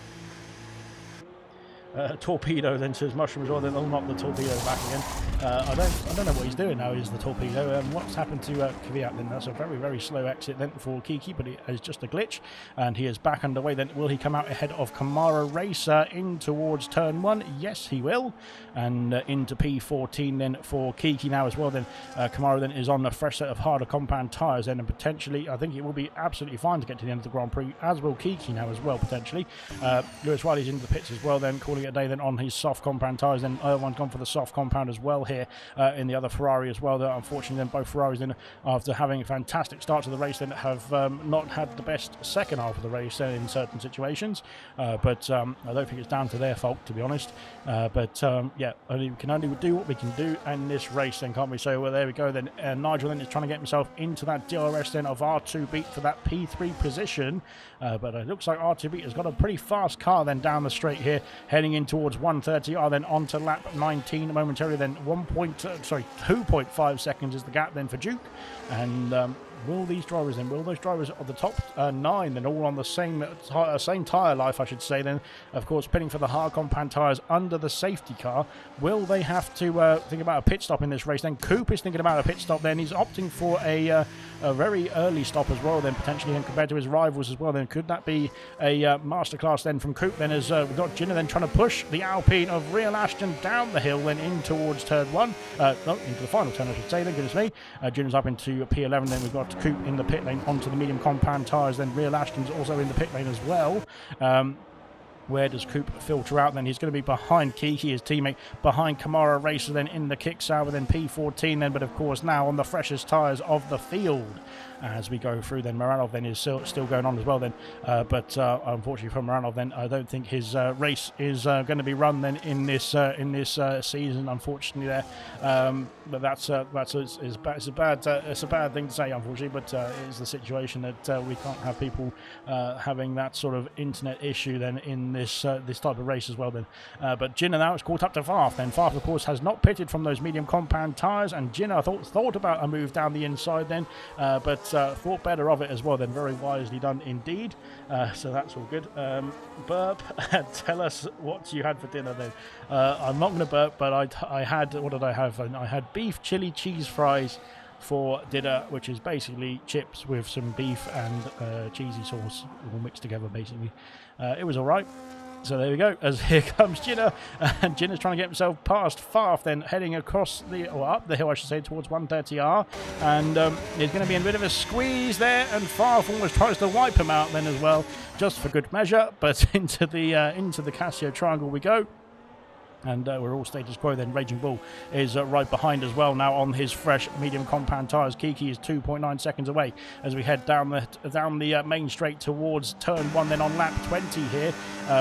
Torpedo then says Mushroom as well. Then they'll knock the torpedo back again. I don't know what he's doing now. Is the torpedo? What's happened to Kvyat then? That's a very slow exit then for Kiki, but it is just a glitch, and he is back underway. Then will he come out ahead of Kamara Racer in towards turn 1? Yes, he will, and into P14 then for Kiki now as well. Then Kamara then is on a fresh set of harder compound tyres then, and potentially I think it will be absolutely fine to get to the end of the Grand Prix, as will Kiki now as well potentially. Lewis Riley's into the pits as well then, calling it a day then on his soft compound tyres. Then Irvine's gone for the soft compound as well here in the other Ferrari as well. Unfortunately then both Ferraris then, after having a fantastic start to the race, then have not had the best second half of the race in certain situations, but I don't think it's down to their fault, to be honest. Yeah, we can only do what we can do in this race then, can't we? So well, there we go then. Nigel then is trying to get himself into that DRS then of R2B for that P3 position, but it looks like R2B has got a pretty fast car then down the straight here, heading in towards 130. Are then on to lap 19 momentarily. Then 2.5 seconds is the gap then for Duke. And will those drivers of the top 9 then, all on the same tyre life, I should say then, of course pitting for the hard compound tyres under the safety car, will they have to think about a pit stop in this race? Then Coop is thinking about a pit stop then. He's opting for a very early stop as well then, potentially, and compared to his rivals as well. Then could that be a masterclass then from Coop then, as we've got Jinner then trying to push the Alpine of Real Ashton down the hill then in towards turn 1, into the final turn I should say then, goodness me. Jinner's up into P11 then. We've got Coop in the pit lane onto the medium compound tyres. Then Real Ashton's also in the pit lane as well. Where does Coop filter out then? He's going to be behind Kiki, his teammate, behind Kamara Racer then in the kick sour, then P14 then, but of course now on the freshest tyres of the field. as we go through. Then Moranov then is still going on as well then, but unfortunately for Moranov then, I don't think his race is going to be run then in this season, unfortunately there. But it's a bad thing to say, unfortunately, but it's the situation that we can't have people having that sort of internet issue then in this type of race as well then. But Jinner now is caught up to Farf. Then Farf, of course, has not pitted from those medium compound tyres, and Jinner thought about a move down the inside then, but thought better of it as well then. Very wisely done indeed. So that's all good. Burp, tell us what you had for dinner then. I'm not going to burp, but I had, what did I have? I had beef chili cheese fries for dinner, which is basically chips with some beef and cheesy sauce all mixed together basically. It was alright. So there we go, as here comes Jinner, and Jinner's trying to get himself past Farf, then heading across or up the hill, I should say, towards 130R, and there's going to be a bit of a squeeze there, and Farf almost tries to wipe him out then as well, just for good measure, but into the Casio triangle we go. And we're all status quo then. Raging Bull is right behind as well now on his fresh medium compound tyres. Kiki is 2.9 seconds away as we head down the main straight towards turn 1 then on lap 20 here.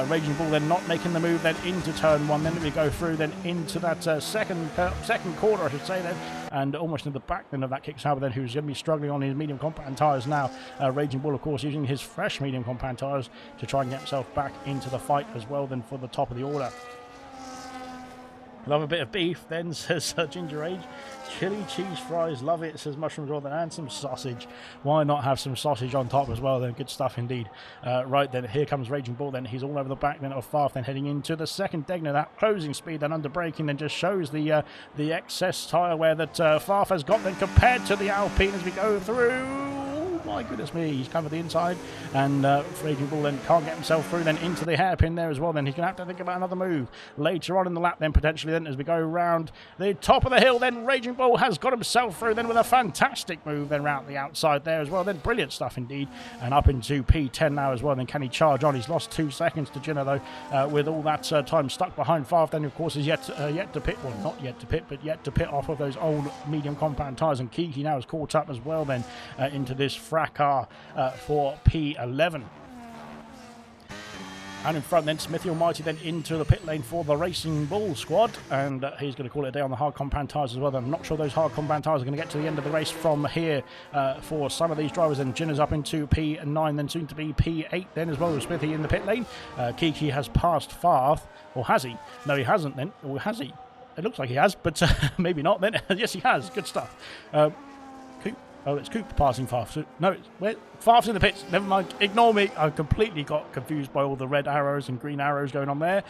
Raging Bull then not making the move then into turn 1. Then we go through then into that second quarter, I should say then, and almost in the back then of that Kicksauber then, who's going to be struggling on his medium compound tyres now. Raging Bull, of course, using his fresh medium compound tyres to try and get himself back into the fight as well then for the top of the order. Love a bit of beef, then, says Ginger Age. Chili cheese fries, love it, says Mushroom Jordan, and some sausage. Why not have some sausage on top as well then? Good stuff indeed. Right then, here comes Raging Bull then. He's all over the back then of Farf, then heading into the second Degner. That closing speed then under braking then just shows the excess tyre wear that Farf has got then compared to the Alpine as we go through. My goodness me, he's covered the inside, and Raging Bull then can't get himself through then into the hairpin there as well. Then he's going to have to think about another move later on in the lap then, potentially then, as we go round the top of the hill. Then Raging Bull has got himself through then with a fantastic move then round the outside there as well. Then brilliant stuff indeed, and up into P10 now as well. Then can he charge on? He's lost 2 seconds to Jinner though, with all that time stuck behind Farf. Then of course is yet to pit, well not yet to pit, but yet to pit off of those old medium compound tyres, and Kiki now is caught up as well then into this fracas for P11. And in front then, Smithy Almighty then into the pit lane for the Racing Bull squad, and he's going to call it a day on the hard compound tyres as well. I'm not sure those hard compound tyres are going to get to the end of the race from here for some of these drivers. And Jinner's up into P9, then soon to be P8 then as well, with Smithy in the pit lane. Kiki has passed Farf, or has he? No, he hasn't then, or has he? It looks like he has, but maybe not then. Yes, he has. Good stuff. Oh, it's Coop passing Farf. So, no, Farf's in the pits. Never mind. Ignore me. I completely got confused by all the red arrows and green arrows going on there.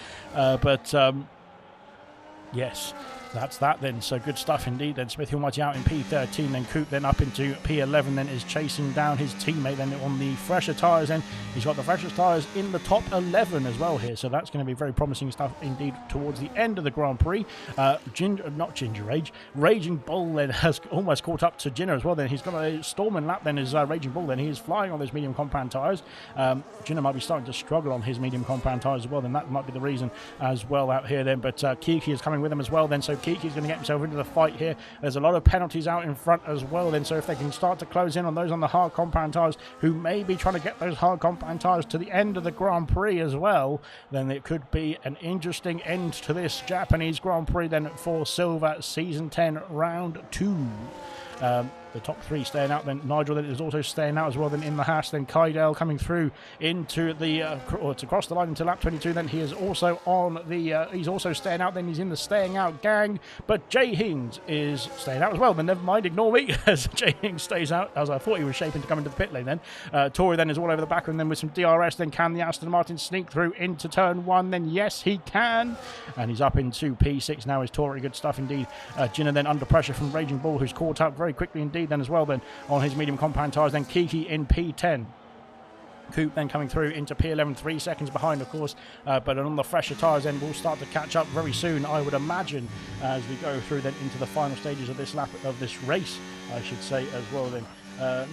Yes, that's that then. So good stuff indeed. Then Smithy Almighty out in P13. Then Coop then up into P11. Then is chasing down his teammate then on the fresher tyres. Then he's got the freshest tyres in the top 11 as well here. So that's going to be very promising stuff indeed towards the end of the Grand Prix. Not Ginger Age. Raging Bull then has almost caught up to Jinner as well. Then he's got a storming lap then as Raging Bull. Then he is flying on those medium compound tyres. Jinner might be starting to struggle on his medium compound tyres as well. Then that might be the reason as well out here then. But Kiki is coming with him as well then. So Kiki's going to get himself into the fight here. There's a lot of penalties out in front as well then, so if they can start to close in on those on the hard compound tyres who may be trying to get those hard compound tyres to the end of the Grand Prix as well, then it could be an interesting end to this Japanese Grand Prix then for Silver Season 10 Round 2. The top 3 staying out then. Nigel then is also staying out as well then in the Haas. Then Kydale coming through into the to cross the line into lap 22. Then he is also on the he's also staying out then. He's in the staying out gang, but Jay Hings is staying out as well. Then never mind, ignore me, as Jay Hings stays out, as I thought he was shaping to come into the pit lane then. Tory then is all over the back, and then with some DRS. Then can the Aston Martin sneak through into turn 1? Then yes, he can, and he's up into P6 now. Is Tory. Good stuff indeed. Jinner then under pressure from Raging Bull, who's caught up very quickly indeed then as well then on his medium compound tyres. Then Kiki in P10. Coop then coming through into P11, 3 seconds behind of course, but on the fresher tyres then we'll start to catch up very soon, I would imagine, as we go through then into the final stages of this lap of this race, I should say as well then.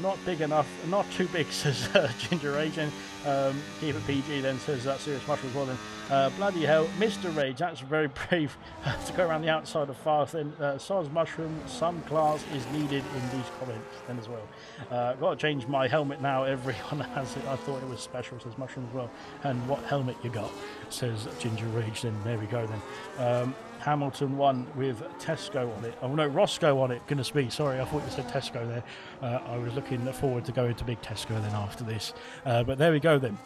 Not big enough, not too big, says Ginger Age, and Keep it PG then, says Serious Mushroom as well then. Bloody hell, Mr. Rage, that's very brave to go around the outside of fast then. Size Mushroom, some class is needed in these comments then as well. Got to change my helmet now, everyone has it. I thought it was special, says Mushroom as well. And what helmet you got, says Ginger Rage then. There we go then. Hamilton won with Tesco on it. Oh no, Roscoe on it. Goodness me, sorry, I thought you said Tesco there. I was looking forward to going to Big Tesco then after this. But there we go then.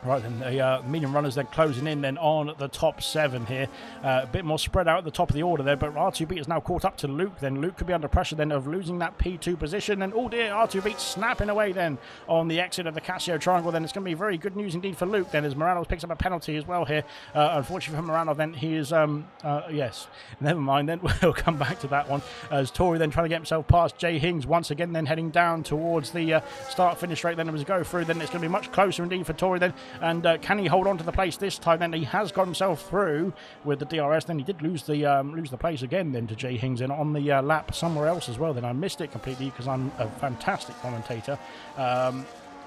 Right then, the medium runners then closing in then on the top 7 here. A bit more spread out at the top of the order there, but R2B is now caught up to Luke. Then Luke could be under pressure then of losing that P2 position. And oh dear, R2B snapping away then on the exit of the Casio Triangle. Then it's going to be very good news indeed for Luke then, as Morano picks up a penalty as well here. Unfortunately for Morano then, he is, yes, never mind then. We'll come back to that one. As Tory then trying to get himself past Jay Hings once again, then heading down towards the start-finish straight then as we go through. Then it's going to be much closer indeed for Tory then. And can he hold on to the place this time? Then he has got himself through with the DRS. Then he did lose the place again then to Jay Hings and on the lap somewhere else as well. Then I missed it completely because I'm a fantastic commentator.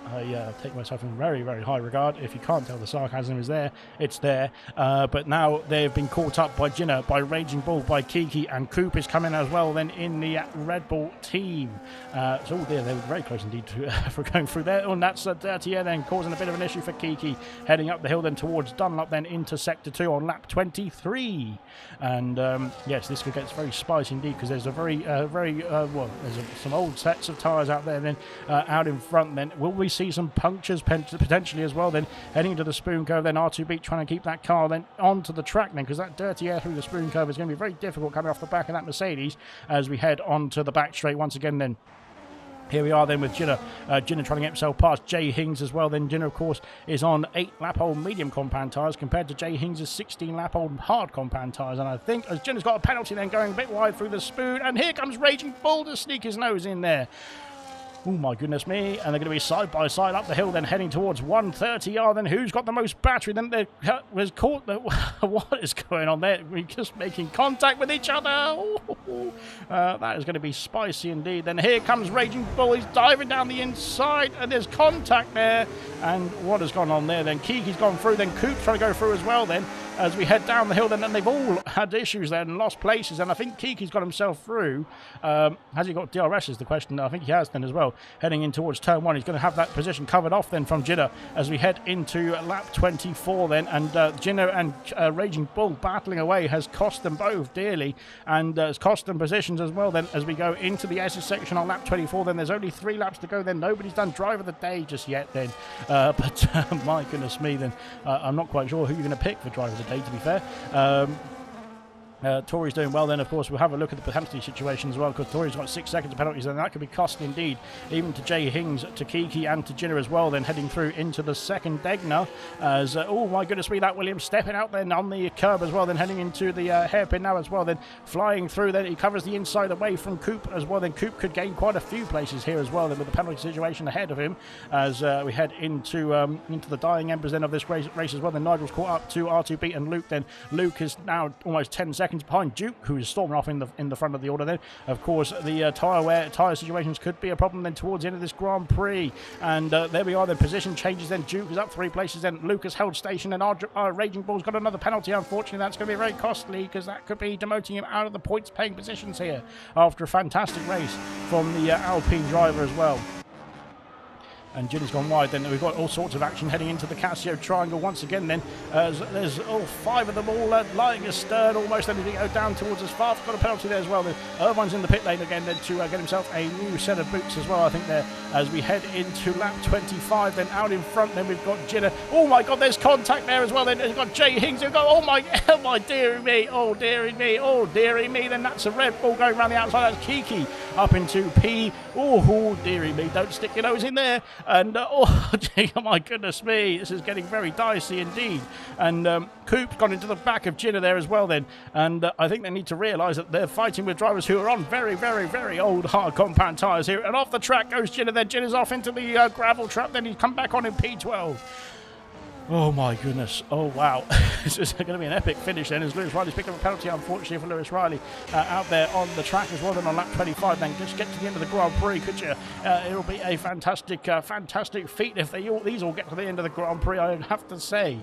I take myself in very, very high regard. If you can't tell the sarcasm is there, it's there. But now they've been caught up by Jinner, by Raging Bull, by Kiki, and Coop is coming as well then in the Red Bull team. So they were very close indeed for going through there. Oh, and that's Dirty Air then causing a bit of an issue for Kiki, heading up the hill then towards Dunlop then into Sector 2 on lap 23. And yes, this could get very spicy indeed because there's a there's some old sets of tyres out there then out in front then. Will we see some punctures potentially as well then heading into the spoon curve then? R2B trying to keep that car then onto the track then because that Dirty Air through the spoon curve is going to be very difficult coming off the back of that Mercedes as we head onto the back straight once again then. Here we are then with Jinner. Jinner trying to get himself past Jay Hings as well. Then Jinner, of course, is on 8-lap-old medium compound tyres compared to Jay Hings' 16-lap-old hard compound tyres. And I think as Jinner's got a penalty then going a bit wide through the spoon. And here comes Raging Bull to sneak his nose in there. Oh my goodness me, and they're going to be side by side up the hill then heading towards 130R. Then who's got the most battery? Then they was caught. What is going on there? We're just making contact with each other. That is going to be spicy indeed. Then here comes Raging Bull. He's diving down the inside and there's contact there. And what has gone on there then? Kiki's gone through, then Coop's trying to go through as well then as we head down the hill then, and they've all had issues there and lost places, and I think Kiki's got himself through. Has he got DRS is the question? I think he has then as well. Heading in towards turn 1, he's going to have that position covered off then from Jinner as we head into lap 24 then, and Jinner and Raging Bull battling away has cost them both dearly, and has cost them positions as well then as we go into the S's section on lap 24 then. There's only 3 laps to go then. Nobody's done drive of the day just yet then, but my goodness me then, I'm not quite sure who you're going to pick for drive of the day, to be fair. Tory's doing well then, of course. We'll have a look at the penalty situation as well, because Tory's got 6 seconds of penalties, and that could be costly indeed, even to Jay Hings, to Kiki, and to Jinner as well, then heading through into the second Degner. As, oh my goodness me, that Williams stepping out then on the curb as well, then heading into the hairpin now as well, then flying through, then he covers the inside away from Coop as well. Then Coop could gain quite a few places here as well, then with the penalty situation ahead of him, as we head into the dying embers then of this race as well. Then Nigel's caught up to R2B and Luke. Then Luke is now almost 10 seconds behind Duke, who is storming off in the front of the order then. Of course, the tyre situations could be a problem then towards the end of this Grand Prix. And there we are, the position changes then. Duke is up 3 places then. Luke has held station, and our Raging Bull's got another penalty. Unfortunately, that's going to be very costly, because that could be demoting him out of the points paying positions here after a fantastic race from the Alpine driver as well. And Jinner's gone wide then. We've got all sorts of action heading into the Casio Triangle once again then. There's all 5 of them all lying astern almost. Then we go down towards us. Farf's got a penalty there as well. Irvine's in the pit lane again then to get himself a new set of boots as well, I think, there. As we head into lap 25 then, out in front then we've got Jinner. Oh my God, there's contact there as well then. We've got Jay Hings. We've got, oh my dearie me, oh dearie me, oh dearie me. Then that's a Red Bull going around the outside. That's Kiki up into P. Oh dearie me, don't stick your nose in there. And oh my goodness me, this is getting very dicey indeed. And Coop's gone into the back of Jinner there as well then. And I think they need to realise that they're fighting with drivers who are on very, very, very old hard compound tyres here. And off the track goes Jinner then. Jinner's off into the gravel trap. Then he's come back on in P12. Oh my goodness. Oh wow. This is going to be an epic finish then as Lewis Riley's picking up a penalty, unfortunately, for Lewis Riley out there on the track as well. Then on lap 25, then just get to the end of the Grand Prix, could you? It'll be a fantastic feat if these all get to the end of the Grand Prix, I have to say,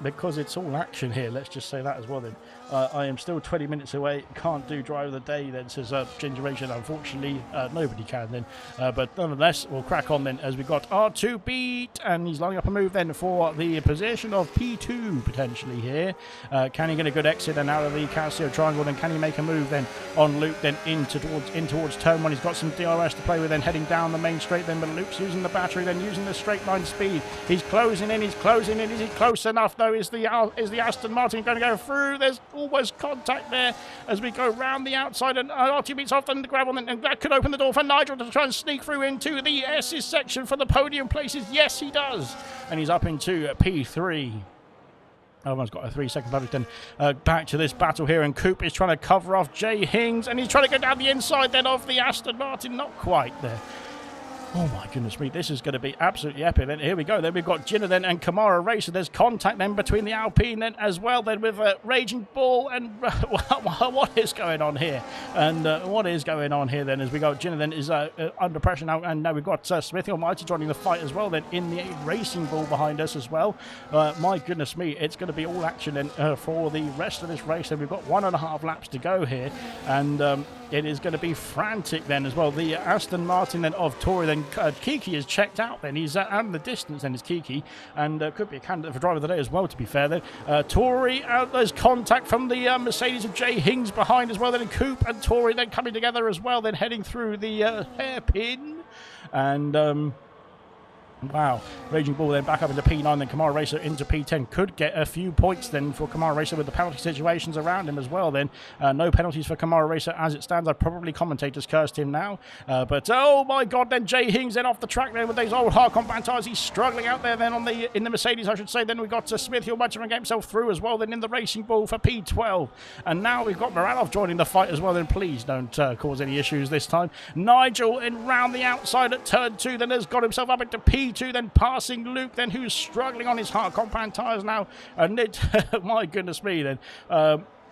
because it's all action here. Let's just say that as well then. I am still 20 minutes away. Can't do drive of the day then, says Ginger Ration. Unfortunately, nobody can then. But nonetheless, we'll crack on then as we got R2 beat, and he's lining up a move then for the position of P2 potentially here. Can he get a good exit and out of the Casio triangle? Then can he make a move then on Luke then in towards turn 1? He's got some DRS to play with then, heading down the main straight then, but Luke's using the battery then, using the straight line speed. He's closing in. Is he close enough though? Is the Aston Martin going to go through? There's almost contact there as we go round the outside, and R2 beats off on the gravel, and that could open the door for Nigel to try and sneak through into the S's section for the podium places. Yes, he does, and he's up into P3. Everyone's got a 3-second penalty then. Back to this battle here, and Coop is trying to cover off Jay Hings, and he's trying to go down the inside then of the Aston Martin. Not quite there. Oh my goodness me, this is going to be absolutely epic. Then here we go. Then we've got Ginner then and Kamara Racer. There's contact then between the Alpine then as well then with Raging Bull, and what is going on here? And what is going on here then as we go, Ginner then is under pressure now, and now we've got Smithy Almighty joining the fight as well then in the Racing Bull behind us as well. My goodness me, it's going to be all action then for the rest of this race. And we've got 1.5 laps to go here, and it is going to be frantic then as well. The Aston Martin then of Tory then, Kiki is checked out then. He's out in the distance then, is Kiki, and could be a candidate for driver of the day as well, to be fair then. Tory out, there's contact from the Mercedes of Jay Hings behind as well then, and Coop and Tory then coming together as well then, heading through the hairpin, and wow, Raging Bull then back up into P9, then Kamara Racer into P10. Could get a few points then for Kamara Racer with the penalty situations around him as well then. No penalties for Kamara Racer as it stands. Probably commentators cursed him now. But oh my god, then Jay Hings then off the track then with those old hard compound tyres. He's struggling out there then in the Mercedes, I should say. Then we've got Smith, who'll manage to get himself through as well then in the Racing Bull for P12. And now we've got Moranov joining the fight as well then. Please don't cause any issues this time. Nigel in round the outside at turn 2 then has got himself up into P2, then passing Luke then, who's struggling on his hard compound tyres now, and it my goodness me then,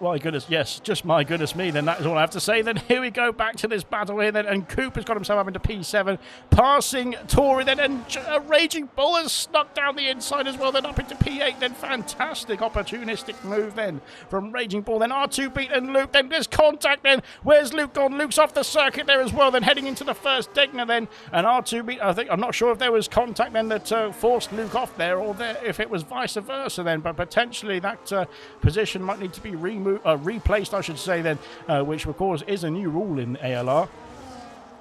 my goodness, yes, just my goodness me, then that is all I have to say. Then here we go back to this battle here then, and Coop has got himself up into P7, passing Tory then, and Raging Bull has snuck down the inside as well, then up into P8, then fantastic opportunistic move then from Raging Bull. Then R2 beat and Luke, then there's contact then, where's Luke gone? Luke's off the circuit there as well, then heading into the first Degner then, and R2 beat, I'm not sure if there was contact then that forced Luke off there, or if it was vice versa then, but potentially that position might need to be replaced, I should say then, which of course is a new rule in ALR.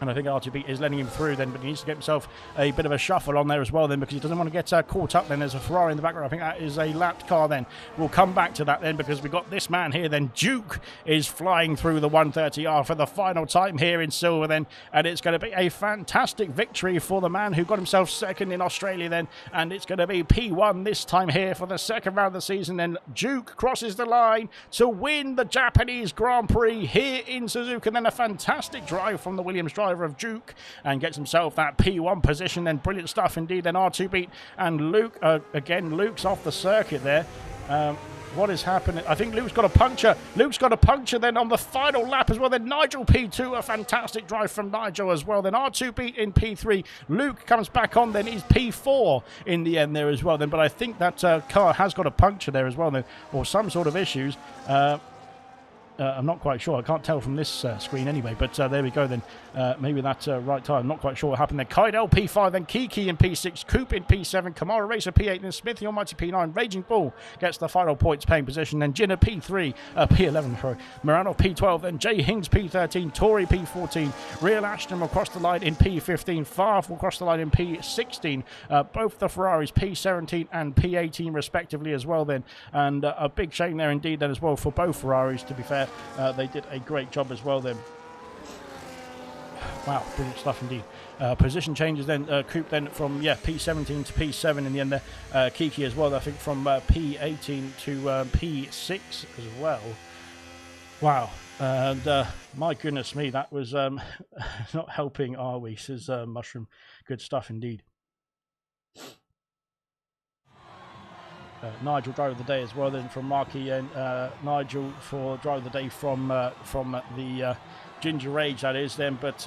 And I think RTB is letting him through then, but he needs to get himself a bit of a shuffle on there as well then, because he doesn't want to get caught up then. There's a Ferrari in the background. I think that is a lapped car then. We'll come back to that then, because we've got this man here then. Duke is flying through the 130R for the final time here in silver then, and it's going to be a fantastic victory for the man who got himself second in Australia then, and it's going to be P1 this time here for the second round of the season. Then Duke crosses the line to win the Japanese Grand Prix here in Suzuka, and then a fantastic drive from the Williams driver of Duke, and gets himself that P1 position. Then brilliant stuff indeed. Then R2 beat, and Luke again, Luke's off the circuit there. What is happening? I think Luke's got a puncture. Luke's got a puncture then on the final lap as well. Then Nigel P2, a fantastic drive from Nigel as well. Then R2 beat in P3. Luke comes back on then. He's P4 in the end there as well then. But I think that car has got a puncture there as well then, or some sort of issues. I'm not quite sure. I can't tell from this screen anyway, but there we go then. Maybe that's right time. I'm not quite sure what happened there. Kaidel P5, then Kiki in P6, Coop in P7, Kamara Racer P8, then Smithy Almighty P9. Raging Bull gets the final points paying position. Then Ginner P11, sorry. Morano P12, then Jay Hings P13, Tory P14, Real Ashton will cross the line in P15, Farf will cross the line in P16. Both the Ferraris P17 and P18 respectively as well then. And a big shame there indeed then as well for both Ferraris, to be fair. They did a great job as well then. Wow, brilliant stuff indeed. Position changes then. Coop then from P17 to P7 in the end there. Kiki as well, I think from P18 to P6 as well. Wow. And my goodness me, that was not helping, are we? Says Mushroom. Good stuff indeed. Nigel driver of the day as well then from Marquis, and Nigel for driver of the day from the Ginger Rage, that is then. But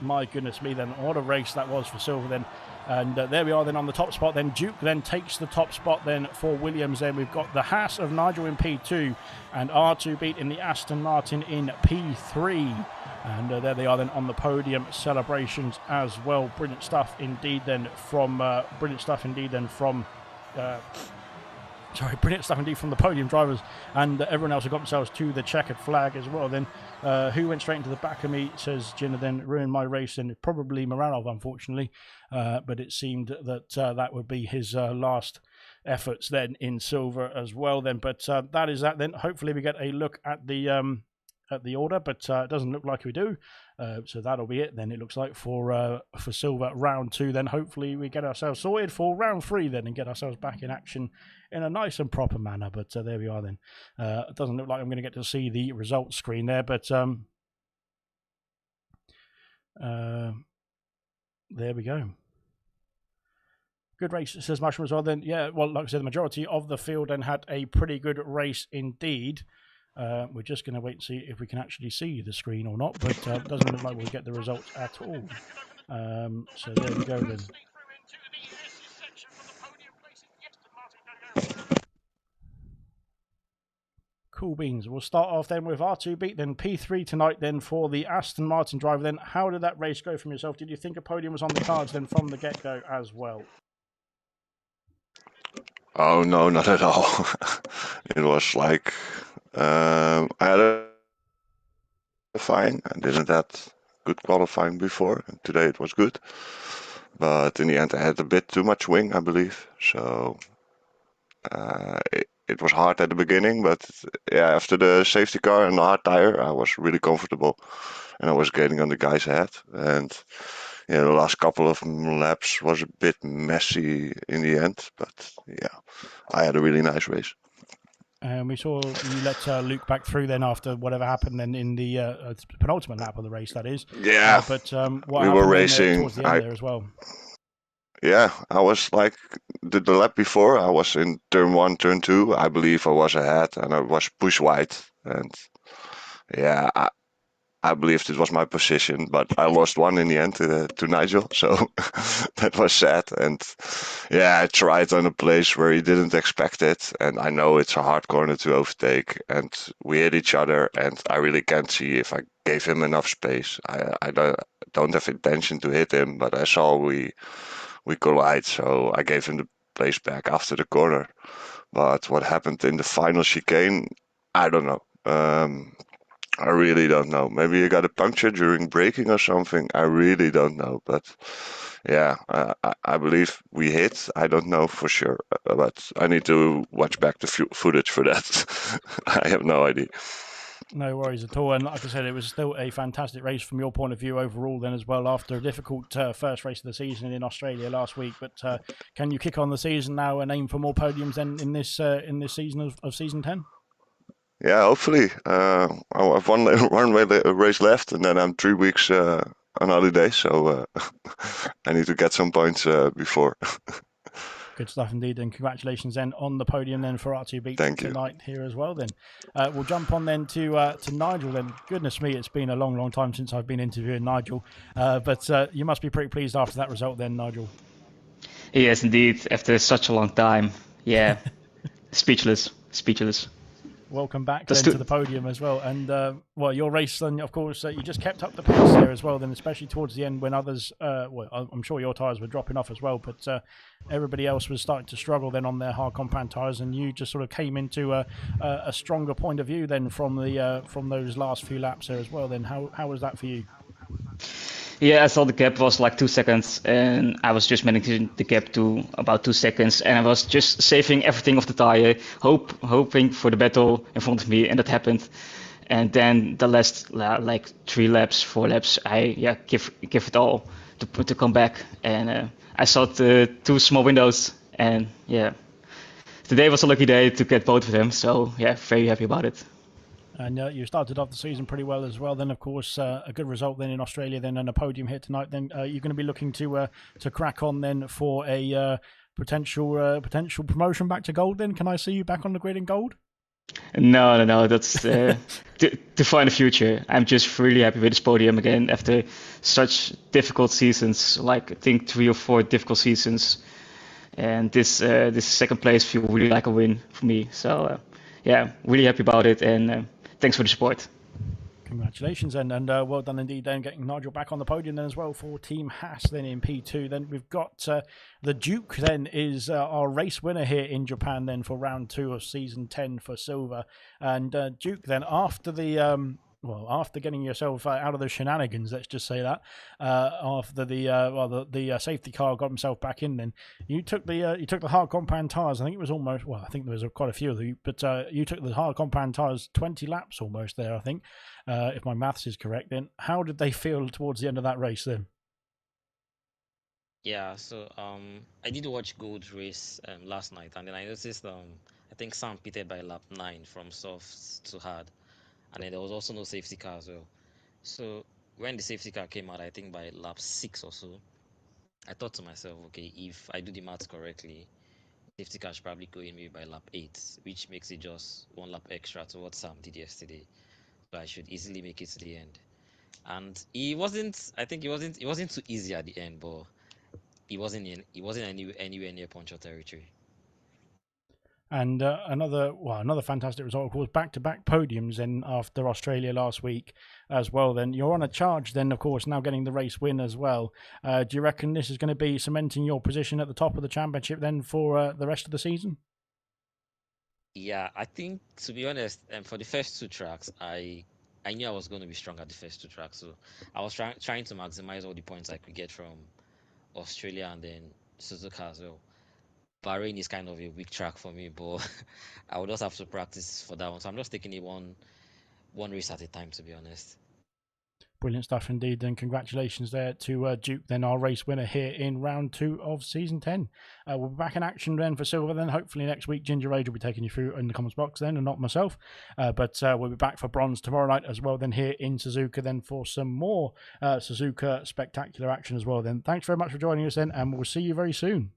my goodness me then, what a race that was for Silver then. And there we are then on the top spot. Then Duke then takes the top spot then for Williams. Then we've got the Haas of Nigel in P2 and R2 Beat in the Aston Martin in P3. And there they are then on the podium celebrations as well. Brilliant stuff indeed then from brilliant stuff indeed from the podium drivers, and everyone else who got themselves to the checkered flag as well. Then who went straight into the back of me, says Jinna, then ruined my race, and probably Moranov, unfortunately. But it seemed that that would be his last efforts then in Silver as well then. But that is that then. Hopefully we get a look at the order, but it doesn't look like we do. So that'll be it then, it looks like, for Silver round 2. Then hopefully we get ourselves sorted for round 3 then and get ourselves back in action in a nice and proper manner. But there we are then. It doesn't look like I'm going to get to see the results screen there, but there we go. Good race, says Mushroom as well then. Yeah, well, like I said, the majority of the field then had a pretty good race indeed. We're just going to wait and see if we can actually see the screen or not, but it doesn't look like we'll get the results at all. So there we go then. Cool beans. We'll start off then with R2 Beat, then P3 tonight then for the Aston Martin driver then. How did that race go from yourself? Did you think a podium was on the cards then from the get-go as well? Oh, no, not at all. It was like... I had a fine. I didn't have good qualifying before, and today it was good. But in the end, I had a bit too much wing, I believe. So it was hard at the beginning, but yeah, after the safety car and the hard tire, I was really comfortable, and I was getting on the guys ahead. And yeah, the last couple of laps was a bit messy in the end, but yeah, I had a really nice race. We saw you let Luke back through then after whatever happened then in the penultimate lap of the race, that is. Yeah, but what we happened were racing towards the end there as well? Yeah, I was like the lap before. I was in turn 1, turn 2. I believe I was ahead, and I was push wide. And yeah, I believed it was my position, but I lost one in the end to Nigel, so that was sad. And yeah, I tried on a place where he didn't expect it, and I know it's a hard corner to overtake, and we hit each other, and I really can't see if I gave him enough space. I don't have intention to hit him, but I saw we collide, so I gave him the place back after the corner. But what happened in the final chicane, I don't know. I really don't know. Maybe you got a puncture during braking or something. I really don't know. But yeah, I believe we hit. I don't know for sure, but I need to watch back the footage for that. I have no idea. No worries at all. And like I said, it was still a fantastic race from your point of view overall then as well, after a difficult first race of the season in Australia last week. But can you kick on the season now and aim for more podiums then in this season of season 10? Yeah, hopefully. I have one race left, and then I'm 3 weeks on holiday, so I need to get some points before. Good stuff indeed, and congratulations then on the podium then for R2 Beat tonight here as well then. We'll jump on then to Nigel then. Goodness me, it's been a long time since I've been interviewing Nigel, but you must be pretty pleased after that result then, Nigel. Yes, indeed, after such a long time. Yeah, speechless. Welcome back then to the podium as well. And, well, your race then, of course, you just kept up the pace there as well then, especially towards the end when others, well, I'm sure your tyres were dropping off as well, but everybody else was starting to struggle then on their hard compound tyres, and you just sort of came into a stronger point of view then from those last few laps there as well then. How was that for you? Yeah, I saw the gap was like 2 seconds, and I was just managing the gap to about 2 seconds, and I was just saving everything off the tire, hoping for the battle in front of me, and that happened. And then the last like 4 laps, I give it all to come back, and I saw the 2 small windows, and yeah, today was a lucky day to get both of them. So yeah, very happy about it. And you started off the season pretty well as well. Then, of course, a good result then in Australia, then and a podium here tonight. Then you're going to be looking to crack on then for a potential promotion back to gold? Then can I see you back on the grid in gold? No. That's to find the future. I'm just really happy with this podium again after such difficult seasons, like I think 3 or 4 difficult seasons. And this second place feels really like a win for me. So yeah, really happy about it, and thanks for the support. Congratulations, and well done indeed then getting Nigel back on the podium then as well for Team Haas then in P2. Then we've got the Duke then is our race winner here in Japan then for round 2 of season 10 for silver. And Duke then after the after getting yourself out of the shenanigans, let's just say that, after the safety car got himself back in, then you took the hard compound tires. I think it was almost, well, I think there was quite a few of you, but you took the hard compound tires 20 laps almost there, I think, if my maths is correct. Then how did they feel towards the end of that race then? Yeah, so I did watch Gold's race last night, and then I noticed I think Sam pitted by lap 9 from soft to hard, and then there was also no safety car as well. So when the safety car came out, I think by lap 6 or so, I thought to myself, okay, if I do the maths correctly, safety car should probably go in maybe by lap 8, which makes it just 1 lap extra to what Sam did yesterday. So I should easily make it to the end. And I think it wasn't too easy at the end, but he wasn't anywhere near Poncho territory. And another fantastic result, of course, back-to-back podiums then after Australia last week as well. Then you're on a charge then, of course, now getting the race win as well. Do you reckon this is going to be cementing your position at the top of the championship then for the rest of the season? Yeah, I think, to be honest, for the first 2 tracks, I knew I was going to be strong at the first 2 tracks, so I was trying to maximize all the points I could get from Australia and then Suzuka as well. Bahrain is kind of a weak track for me, but I would also have to practice for that one. So I'm just taking it one race at a time, to be honest. Brilliant stuff indeed, and congratulations there to Duke, then our race winner here in round 2 of season 10. We'll be back in action then for silver. Then hopefully next week Ginger Age will be taking you through in the comments box then, and not myself. But we'll be back for bronze tomorrow night as well. Then here in Suzuka then for some more Suzuka spectacular action as well. Then thanks very much for joining us then, and we'll see you very soon.